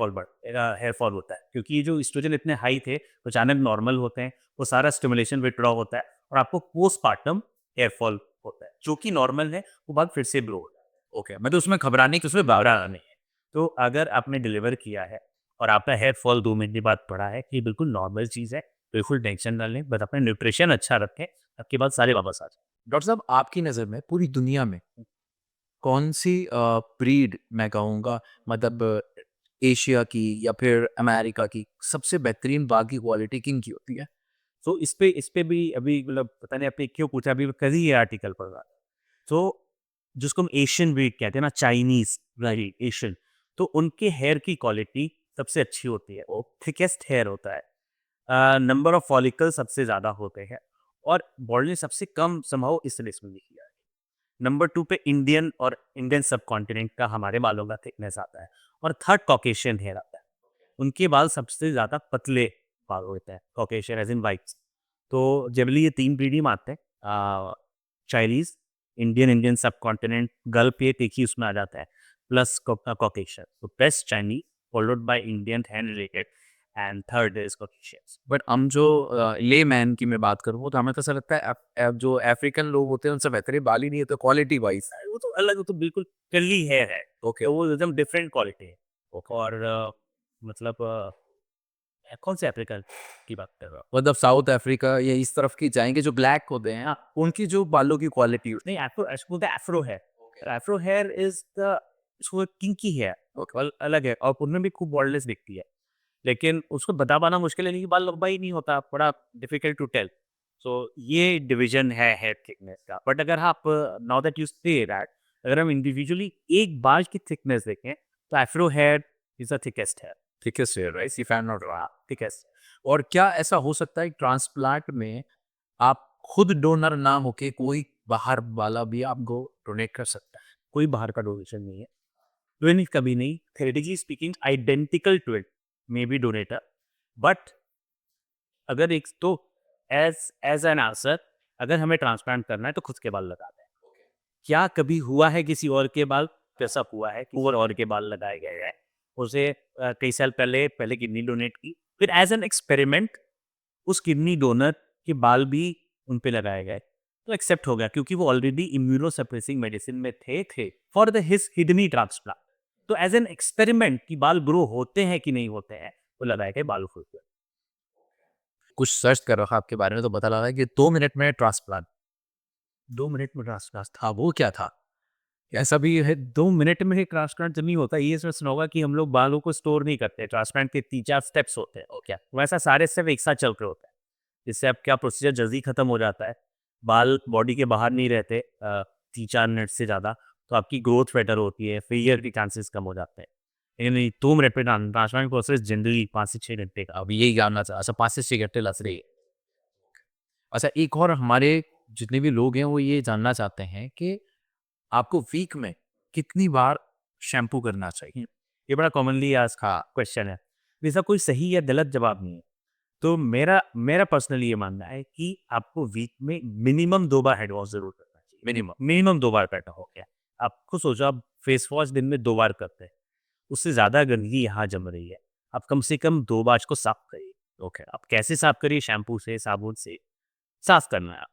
फॉल होता है क्योंकि ये जो इस्ट्रोजन इतने हाई थे वो अचानक नॉर्मल होते हैं, वो सारा स्टिमुलेशन विथड्रॉ होता है और आपको पोस्टपार्टम हेयर फॉल होता है जो कि नॉर्मल है, वो बाद फिर से ग्रो होता है। ओके, मैं तो उसमें घबराने की, उसमें घबराना नहीं है। तो अगर आपने डिलीवर किया है और आपका हेयर फॉल 2 महीने बाद पड़ा है, ये बिल्कुल नॉर्मल चीज़ है, बिल्कुल टेंशन ना लें, बस अपना न्यूट्रिशन अच्छा रखें, आपके बाद सारे वापस आ जाएँ। डॉक्टर साहब, आपकी नज़र में पूरी दुनिया में कौन-सी ब्रीड मैं कहूँगा, मतलब एशिया की या फिर अमेरिका की सबसे बेहतरीन बाल की क्वालिटी किनकी होती है? तो इस पे भी अभी मतलब पता नहीं आपने क्यों पूछा, अभी मैं कल ही ये आर्टिकल पढ़ रहा था। तो जिसको हम एशियन ब्रीड कहते हैं ना, चाइनीज़ राइट एशियन, तो उनके हेयर की क्वालिटी सबसे अच्छी होती है, वो थिकेस्ट हेयर होता है। नंबर ऑफ फॉलिकल सबसे ज़्यादा होते हैं और बॉडी सबसे कम संभव इस रेस में दिखी है। नंबर 2 पे इंडियन और इंडियन सब कॉन्टिनेंट का हमारे बालों का थिकनेस आता है और थर्ड कॉकेशियन हेयर आता है। उनके बाल सबसे ज़्यादा पतले बाल होते हैं, कॉकेशियन एज़ इन व्हाइट्स। तो जनरली ये 3 ब्रीड ही मानते हैं, चाइनीज़, इंडियन सबकॉन्टिनेंट, गल्फ ये एक ही उसमें आ जाता है, प्लस कॉकेशियन। तो best Chinese followed by Indian hand related and third is Caucasians. But हम जो लेमैन की मैं बात करूँ, तो हमें तो ऐसा लगता है जो अफ्रीकन लोग होते हैं उनसे बेहतरीन बाल ही नहीं है, तो क्वालिटी वाइज़। वो तो अलग, वो तो बिल्कुल कर्ली हेयर है, ओके, तो वो एकदम डिफरेंट क्वालिटी है। ओके। और मतलब कौन से अफ्रीकन की बात कर रहे हो? मतलब साउथ अफ्रीका या इस तरफ की जाएँगे जो ब्लैक होते हैं, उनकी जो बालों की क्वालिटी होती नहीं, अफ्रो इसको बोलते हैं अफ्रो हेयर। है। अफ्रो हेयर इज़ द इसको किंकी हेयर, ओके। अलग है और उनमें भी खूब बॉल्डनेस दिखती है। लेकिन उसको बता पाना मुश्किल है, क्योंकि बाल लंबा ही नहीं होता, बड़ा डिफिकल्ट टू टेल। सो ये डिवीजन है हेयर थिकनेस का। बट अगर आप now that you say that, अगर हम इंडिविजुअली एक बाल की थिकनेस देखें तो Afro hair is the thickest hair. Thickest hair, right? If I am not wrong. Thickest. और क्या ऐसा हो सकता है ट्रांसप्लांट में आप खुद डोनर ना होके कोई बाहर वाला भी आपको डोनेट कर सकता है? कोई बाहर का डोनेशन नहीं है, ट्विन कभी नहीं। Theoretically speaking identical twin may be donator, but अगर एक तो एज एज एन आंसर, अगर हमें ट्रांसप्लांट करना है तो खुद के बाल लगाते हैं। क्या कभी हुआ है किसी और के बाल? पैसा हुआ है कि और के बाल लगाए गए हैं। उसे कई साल पहले पहले किडनी डोनेट की, फिर एज एन एक्सपेरिमेंट उस किडनी डोनर के बाल भी उन पे लगाए गए, तो एक्सेप्ट हो गया क्योंकि वो ऑलरेडी इम्यूनोसप्रेसिंग मेडिसिन में थे for the his kidney transplant. तो एज एन एक्सपेरिमेंट कि बाल ग्रो होते हैं कि नहीं होते हैं, वो लगाए गए बाल खुद पे। कुछ सर्च कर रखा आपके बारे में तो पता लगा कि 2 मिनट में ट्रांसप्लांट। 2 मिनट में ट्रांसप्लांट था। हाँ, वो क्या था? ऐसा भी है? 2 मिनट में ही ट्रांसप्लांट जब नहीं होता, ये सोच सुना होगा कि हम लोग बालों को स्टोर नहीं करते, ट्रांसप्लांट के 3-4 स्टेप्स होते हैं। ओके। वैसा सारे स्टेप एक साथ चल रहे होते हैं, जिससे आपका प्रोसीजर जल्दी खत्म हो जाता है। बाल बॉडी के बाहर नहीं रहते 3-4 मिनट से ज़्यादा, तो आपकी ग्रोथ बेटर होती है, फेलियर के चांसेस कम हो जाते हैं। लेकिन 2 मिनट में ट्रांसप्लांट प्रोसेस जनरली 5 से 6 घंटे का। अब यही जानना चाह, अच्छा 5 से 6 घंटे लग रही है। अच्छा, एक और हमारे जितने भी लोग हैं वो ये जानना चाहते हैं कि आपको वीक में कितनी बार शैम्पू करना चाहिए? ये बड़ा कॉमनली आज का क्वेश्चन है। इसका कोई सही या गलत जवाब नहीं है। तो मेरा मेरा पर्सनली ये मानना है कि आपको वीक में मिनिमम 2 बार हेड वॉश ज़रूर करना चाहिए। मिनिमम। मिनिमम 2 बार करना हो गया। आप खुद सोचो, आप फेस वॉश दिन में 2 बार करते हैं, उससे ज़्यादा गंदगी यहाँ जम रही है। आप कम से कम 2 बार इसको साफ करिए। ओके। आप कैसे साफ करिए? शैम्पू से, साबुन से साफ करना है आप,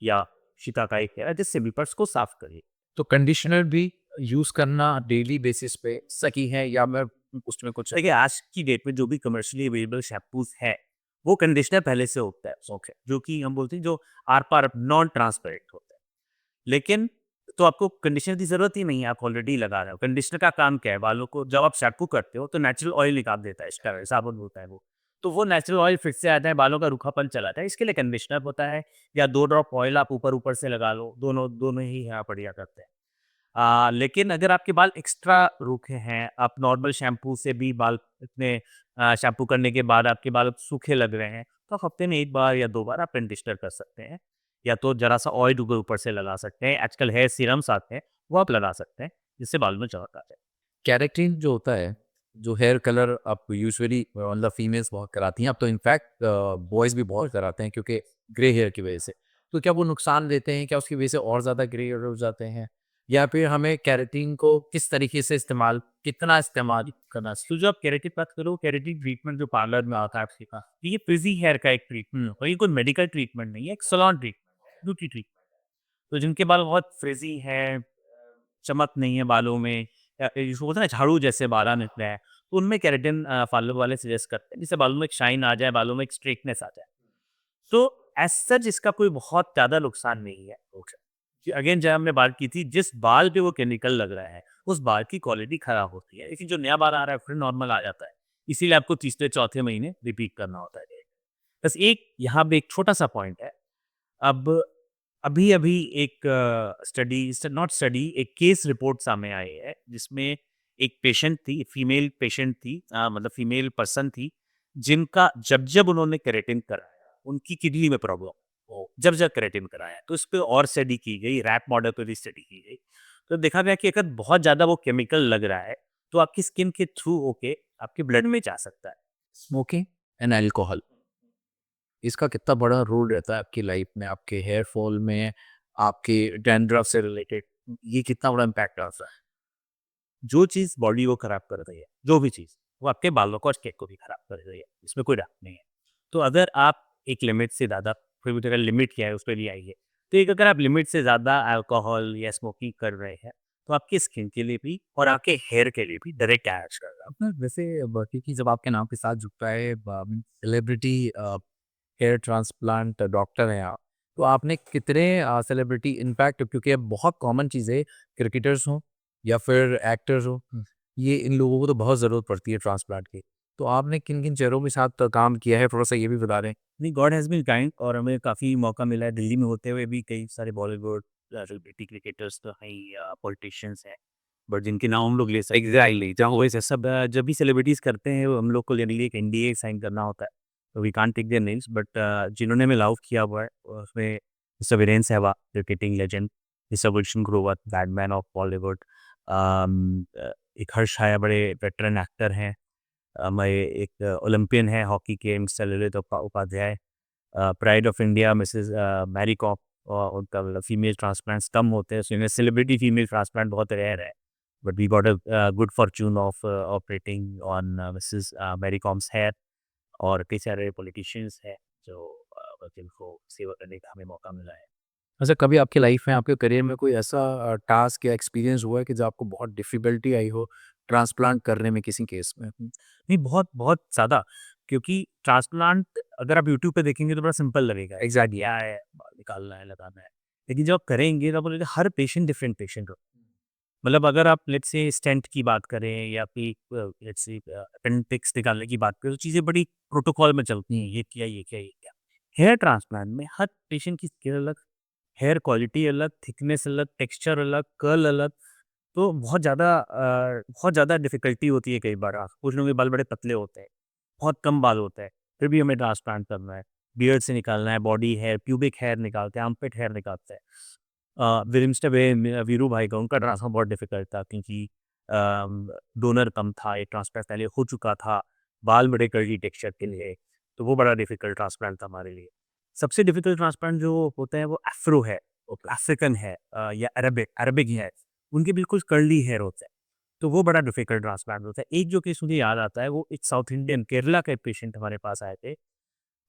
या शिकाकाई है जिससे भी पर्स को साफ करिए। तो कंडीशनर भी यूज करना डेली बेसिस पे सही है या मैं उसमें कुछ? देखिए, आज की डेट में जो भी कमर्शियली अवेलेबल शैम्पूज़ हैं, वो कंडीशनर पहले से होता है, ओके। जो कि हम बोलते हैं जो आर-पार नॉन ट्रांसपेरेंट होता है। लेकिन तो आपको कंडीशनर की ज़रूरत ही नहीं है, आप ऑलरेडी लगा रहे हो। कंडीशनर का काम क्या है? बालों को जब आप शैम्पू करते हो तो नेचुरल ऑयल निकाल देता है, इसका साबुन होता है वो। तो वो नेचुरल ऑयल फिर से आता है, बालों का रूखापन चला जाता है, इसके लिए कंडीशनर होता है। या 2 ड्रॉप ऑयल आप ऊपर-ऊपर से लगा लो, दोनों दोनों ही यहाँ बढ़िया करते हैं। लेकिन अगर आपके बाल एक्स्ट्रा रूखे हैं, आप नॉर्मल शैम्पू से भी बाल इतने शैम्पू करने के बाद आपके बाल सूखे लग रहे हैं, तो आप हफ्ते में 1 बार या 2 बार आप कंडीशनर कर सकते हैं। या तो ज़रा-सा ऑयल ऊपर ऊपर से लगा सकते हैं। आजकल हेयर सीरम्स आते हैं, वो आप लगा सकते हैं, जिससे बाल में चमक आ जाए। केराटिन जो होता है, जो हेयर कलर आप यूजुअली मतलब फीमेल्स बहुत कराती हैं, अब तो इनफैक्ट बॉयज़ भी बहुत कराते हैं क्योंकि ग्रे हेयर की वजह से। तो क्या वो नुकसान देते हैं? क्या उसकी वजह से और ज़्यादा ग्रे हेयर हो जाते हैं? या फिर हमें केराटिन को किस तरीके से इस्तेमाल, कितना इस्तेमाल करना चाहिए? तो जो आप केराटिन बात करो, केराटिन ट्रीटमेंट जो पार्लर में आता है आपके पास, तो ये फ्रिज़ी हेयर का एक ट्रीटमेंट है, और ये कोई मेडिकल ट्रीटमेंट नहीं है, एक सैलून ट्रीटमेंट, ब्यूटी ट्रीटमेंट। तो जिनके बाल बहुत फ्रिज़ी हैं, चमक नहीं है बालों में, या जिसको बोलते हैं ना झाड़ू जैसे बाल निकले हैं, तो उनमें केराटिन पार्लर वाले सजेस्ट करते हैं, जिससे बालों में एक शाइन आ जाए, बालों में एक स्ट्रेटनेस आ जाए। तो एज़ सच इसका कोई बहुत ज़्यादा नुकसान नहीं है। ओके। कि अगेन जब हमने बात की थी, जिस बाल पे वो केमिकल लग रहा है, उस बाल की क्वालिटी खराब होती है। लेकिन जो नया बाल आ रहा है फिर नॉर्मल आ जाता है। इसीलिए आपको तीसरे चौथे महीने रिपीट करना होता है। बस एक यहाँ पे एक छोटा-सा पॉइंट है। अब अभी-अभी एक स्टडी नॉट स्टडी, एक केस रिपोर्ट सामने आई है, जिसमें एक पेशेंट थी, फीमेल पेशेंट थी, मतलब फीमेल पर्सन थी, जिनका जब-जब उन्होंने केराटिन कराया, उनकी किडनी में प्रॉब्लम जब-जब केराटिन कराया, तो इस पे और स्टडी की गई, रैट मॉडल पे भी स्टडी की गई। तो देखा गया कि अगर बहुत ज़्यादा वो केमिकल लग रहा है, तो आपकी स्किन के थ्रू होके आपके ब्लड में जा सकता है। स्मोकिंग एंड अल्कोहल, इसका कितना बड़ा रोल रहता है आपकी लाइफ में, आपके हेयर फॉल में, आपके डैंड्रफ से रिलेटेड? ये कितना बड़ा इम्पैक्ट डालता है? जो चीज़ बॉडी को खराब कर रही है, जो भी चीज़, वो आपके बालों को और स्किन को भी खराब कर रही है, इसमें कोई डाउट नहीं है। तो अगर आप एक लिमिट से ज़्यादा, फिर भी अगर लिमिट क्या है उस पे भी आइए। तो एक अगर आप लिमिट से ज़्यादा अल्कोहल या स्मोकिंग कर रहे हैं, तो आपकी स्किन के लिए भी और आपके हेयर के लिए भी डायरेक्ट डैमेज कर रहा है। अपना वैसे क्योंकि जब आपके नाम के साथ जुड़ता है सेलिब्रिटी हेयर ट्रांसप्लांट डॉक्टर हैं आप, तो आपने कितने सेलिब्रिटी, इनफैक्ट क्योंकि अब बहुत कॉमन चीज़ है, क्रिकेटर्स हों या फिर एक्टर्स हों, ये इन लोगों को तो बहुत ज़रूरत पड़ती है ट्रांसप्लांट की। तो आपने किन-किन चेहरों के साथ काम किया है? थोड़ा-सा ये भी बता दें। नहीं, गॉड हैज़ बीन काइंड और हमें काफ़ी मौका मिला है दिल्ली में होते हुए भी कई सारे बॉलीवुड सेलिब्रिटी क्रिकेटर्स तो हैं ही, पॉलिटिशियंस हैं, बट जिनके नाम हम लोग ले सकते एग्ज़ैक्टली जहाँ वैसे सब जब भी सेलिब्रिटीज़ करते हैं वो हम लोग को जनरली एक एनडीए साइन करना होता है, तो we can't take their names but जिन्होंने हमें लव किया हुआ है उसमें mister Virender Sehwag cricketing legend, mister Gulshan Grover bad man of Bollywood, एक हर्ष हाया बड़े वेटरन एक्टर हैं, मैं एक ओलंपियन है हॉकी के mister Lalit Upadhyay, pride of India missus Mary Kom, और उनका मतलब फीमेल ट्रांसप्लांट्स कम होते हैं, उसमें सेलिब्रिटी फीमेल ट्रांसप्लांट बहुत रेयर है, but we got a good fortune of operating on missus Mary Kom's hair, और कई सारे पॉलिटिशियंस हैं जो जिनको सेवा करने का हमें मौका मिला है। अच्छा, कभी आपकी लाइफ में, आपके करियर में कोई ऐसा टास्क या एक्सपीरियंस हुआ है कि जब आपको बहुत डिफ़िकल्टी आई हो ट्रांसप्लांट करने में किसी केस में? नहीं, बहुत बहुत ज़्यादा, क्योंकि ट्रांसप्लांट अगर आप यूट्यूब पे देखेंगे तो बड़ा सिंपल लगेगा, एग्ज़ैक्टली। क्या है, बाल निकालना है, लगाना है। लेकिन जब आप करेंगे तो आपको लगेगा हर पेशेंट डिफरेंट पेशेंट हो। मतलब अगर आप लेट्स से स्टेंट की बात करें या फिर लेट्स से अपेंडिक्स निकालने की बात करें, तो चीज़ें बड़ी प्रोटोकॉल में चलती हैं, ये किया, ये किया, ये किया। हेयर ट्रांसप्लांट में हर पेशेंट की स्किन अलग, हेयर क्वालिटी अलग, थिकनेस अलग, टेक्सचर अलग, कर्ल अलग, तो बहुत ज़्यादा डिफ़िकल्टी होती है कई बार। कुछ लोगों के बाल बड़े पतले होते हैं, बहुत कम बाल होता है, फिर भी हमें ट्रांसप्लांट करना है। बियर्ड से निकालना है, बॉडी हेयर, प्यूबिक हेयर निकालते हैं, आर्मपिट हेयर निकालते हैं। मिस्टर वीरू भाई का उनका ट्रांसफ़र बहुत डिफ़िकल्ट था, क्योंकि डोनर कम था, एक ट्रांसप्लांट पहले हो चुका था, बाल बड़े कर्ली टेक्सचर के लिए, तो वो बड़ा डिफ़िकल्ट ट्रांसप्लांट था हमारे लिए। सबसे डिफ़िकल्ट ट्रांसप्लांट जो होता है वो अफ़्रो है, अफ्रीकन है, या अरबिक अरबिक है, उनके बिल्कुल कर्ली हेयर होते हैं, तो वो बड़ा डिफ़िकल्ट ट्रांसप्लांट होता है। एक जो केस मुझे याद आता है, वो एक साउथ इंडियन केरला के पेशेंट हमारे पास आए थे,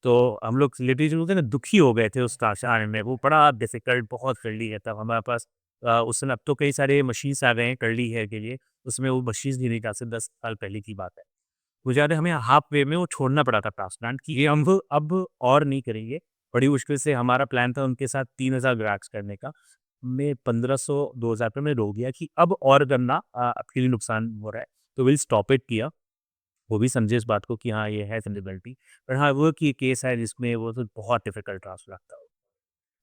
तो हम लोग लेडीज़ जो होते हैं ना, दुखी हो गए थे उस ट्रांसप्लांट में, वो बड़ा डिफ़िकल्ट, बहुत कर्ली है, तब हमारे पास उस समय, अब तो कई सारे मशीन्स आ गए हैं कर्ली हेयर के लिए, उसमें वो मशीन्स नहीं थी, आज से 10 साल पहले की बात है। मुझे याद है हमें हाफ वे में वो छोड़ना पड़ा था ट्रांसप्लांट, कि ये हम अब और नहीं करेंगे। बड़ी मुश्किल से हमारा प्लान था उनके साथ 3000 ग्राफ्ट्स करने का। मैं 1500-2000 पे मैं रोक गया कि अब और करना आपके लिए नुकसान हो रहा है, तो विल स्टॉप इट किया। वो भी समझे इस बात को कि हाँ, ये है सेलिब्रिटी, पर हाँ, वो कि केस है जिसमें वो तो बहुत डिफिकल्ट ट्रांसप्लांट था।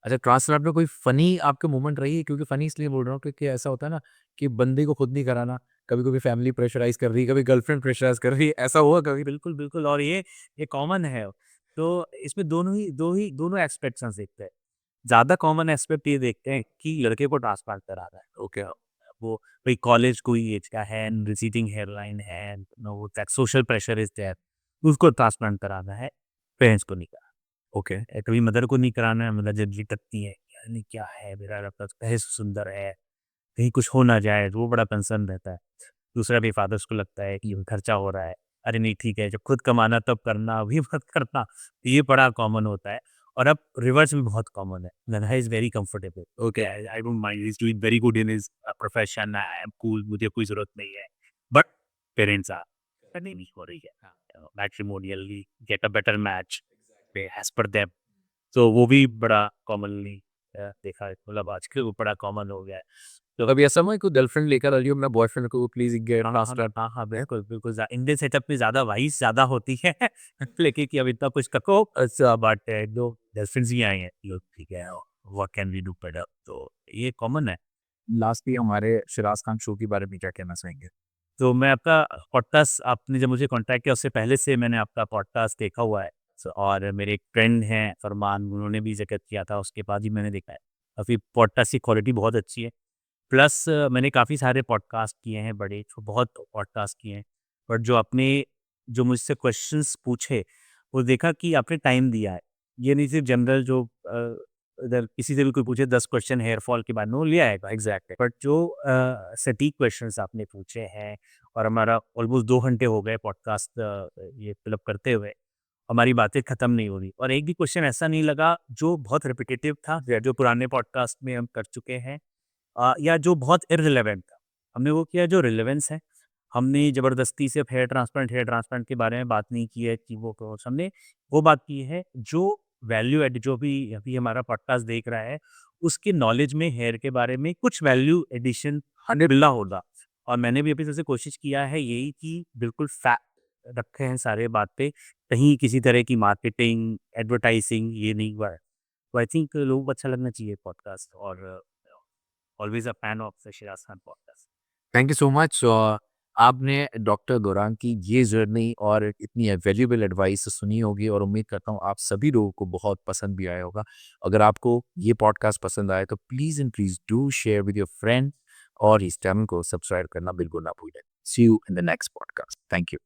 अच्छा, ट्रांसप्लांट में कोई फ़नी आपके मोमेंट रही है? क्योंकि फ़नी इसलिए बोल रहा हूँ क्योंकि ऐसा होता है ना कि बंदे को खुद नहीं कराना, कभी-कभी फैमिली प्रेशराइज़ कर रही है, कभी गर्लफ्रेंड प्रेशराइज़ कर रही है, ऐसा हुआ कभी? बिल्कुल, बिल्कुल, और ये कॉमन है। तो इसमें दोनों एस्पेक्ट्स हम देखते हैं। ज़्यादा कॉमन एस्पेक्ट ये देखते हैं कि लड़के को ट्रांसप्लांट कराना है, ओके। वो भाई कॉलेज कोई एज का है, रिसीडिंग हेयरलाइन है, नो वो that social pressure is there, उसको ट्रांसप्लांट कराना है, पेरेंट्स को नहीं कराना। ओके। कभी मदर को नहीं कराना है, मदर जल्दी टकती है, यार नहीं क्या है, मेरा लड़का तो दहेज सुंदर है, कहीं कुछ हो ना जाए, तो वो बड़ा कंसर्न रहता है। दूसरा भी फादर्स को लगता है कि खर्चा हो रहा है, अरे नहीं ठीक है, जब खुद कमाना तब करना, अभी मत करना, ये बड़ा कॉमन होता है। और अब रिवर्स भी बहुत कॉमन है, नन्हा is very comfortable, okay, I don't mind, he is doing very good in his profession, I am cool, मुझे कोई ज़रूरत नहीं है। बट पेरेंट्स आर नहीं हो रही है, matrimonially get a better match as per them. तो वो भी बड़ा कॉमनली देखा है, मतलब आजकल वो बड़ा कॉमन हो गया है। तो कभी ऐसा हुआ है कोई गर्लफ्रेंड लेकर आ रही हो अपना बॉयफ्रेंड को प्लीज़ गेट हाँ, हाँ, हाँ, ट्रांसप्लांट? हाँ, हाँ, बिल्कुल, बिल्कुल, इंडियन सेटअप में ज़्यादा वाइस ज़्यादा होती है लेकिन कि अब इतना कुछ कको अच्छा, बट 2 गर्लफ्रेंड्स ही आई हैं, लोग ठीक है, what can we do better, तो ये कॉमन है। लास्टली हमारे शिराज़ खान शो के बारे में क्या कहना चाहेंगे? तो मैं आपका पॉडकास्ट, आपने जब मुझे कॉन्टैक्ट किया उससे पहले से मैंने आपका पॉडकास्ट देखा हुआ है। और मेरे एक फ्रेंड हैं फरमान, उन्होंने भी ज़िक्र किया था, उसके बाद ही मैंने देखा है। काफ़ी पॉडकास्ट की क्वालिटी बहुत अच्छी है। प्लस मैंने काफ़ी सारे पॉडकास्ट किए हैं बड़े, जो बहुत पॉडकास्ट किए हैं। बट जो मुझसे क्वेश्चंस पूछे, वो देखा कि आपने टाइम दिया है। ये नहीं सिर्फ़ जनरल जो इधर किसी से भी कोई पूछे 10 क्वेश्चन हेयर फॉल के बारे में, वो ले आएगा एग्ज़ैक्टली। बट जो सटीक क्वेश्चंस आपने पूछे हैं, और हमारा ऑलमोस्ट 2 घंटे हो गए पॉडकास्ट ये फ़िल अप करते हुए, हमारी बातें ख़त्म नहीं हो रही, और एक भी क्वेश्चन ऐसा नहीं लगा जो बहुत रिपिटिटिव था, या जो पुराने पॉडकास्ट में हम कर चुके हैं, या जो बहुत इर्रेलेवेंट था। हमने वो किया जो रिलेवेंस है। हमने ज़बरदस्ती सिर्फ़ हेयर ट्रांसप्लांट के बारे में बात नहीं की है कि वो करो, हमने वो बात की है जो वैल्यू एड, जो भी अभी हमारा पॉडकास्ट देख रहा है, उसके नॉलेज में हेयर के बारे में कुछ वैल्यू एडिशन हमें मिला होगा। और मैंने भी अपनी तरफ से कोशिश किया है यही कि बिल्कुल फैक्ट रखे हैं सारे बात पे, कहीं किसी तरह की मार्केटिंग, एडवर्टाइजिंग ये नहीं हुआ है। तो आई थिंक लोगों को अच्छा लगना चाहिए पॉडकास्ट, और always a fan of the Siraj Khan podcast. Thank you so much. आपने डॉक्टर दुरान की ये जर्नी और इतनी वैल्यूएबल एडवाइस सुनी होगी और उम्मीद करता हूँ आप सभी लोगों को बहुत पसंद भी आया होगा। अगर आपको ये पॉडकास्ट पसंद आए तो please and please do share with your friend और इस चैनल को सब्सक्राइब करना बिल्कुल ना भूलें। See you in the next podcast. Thank you.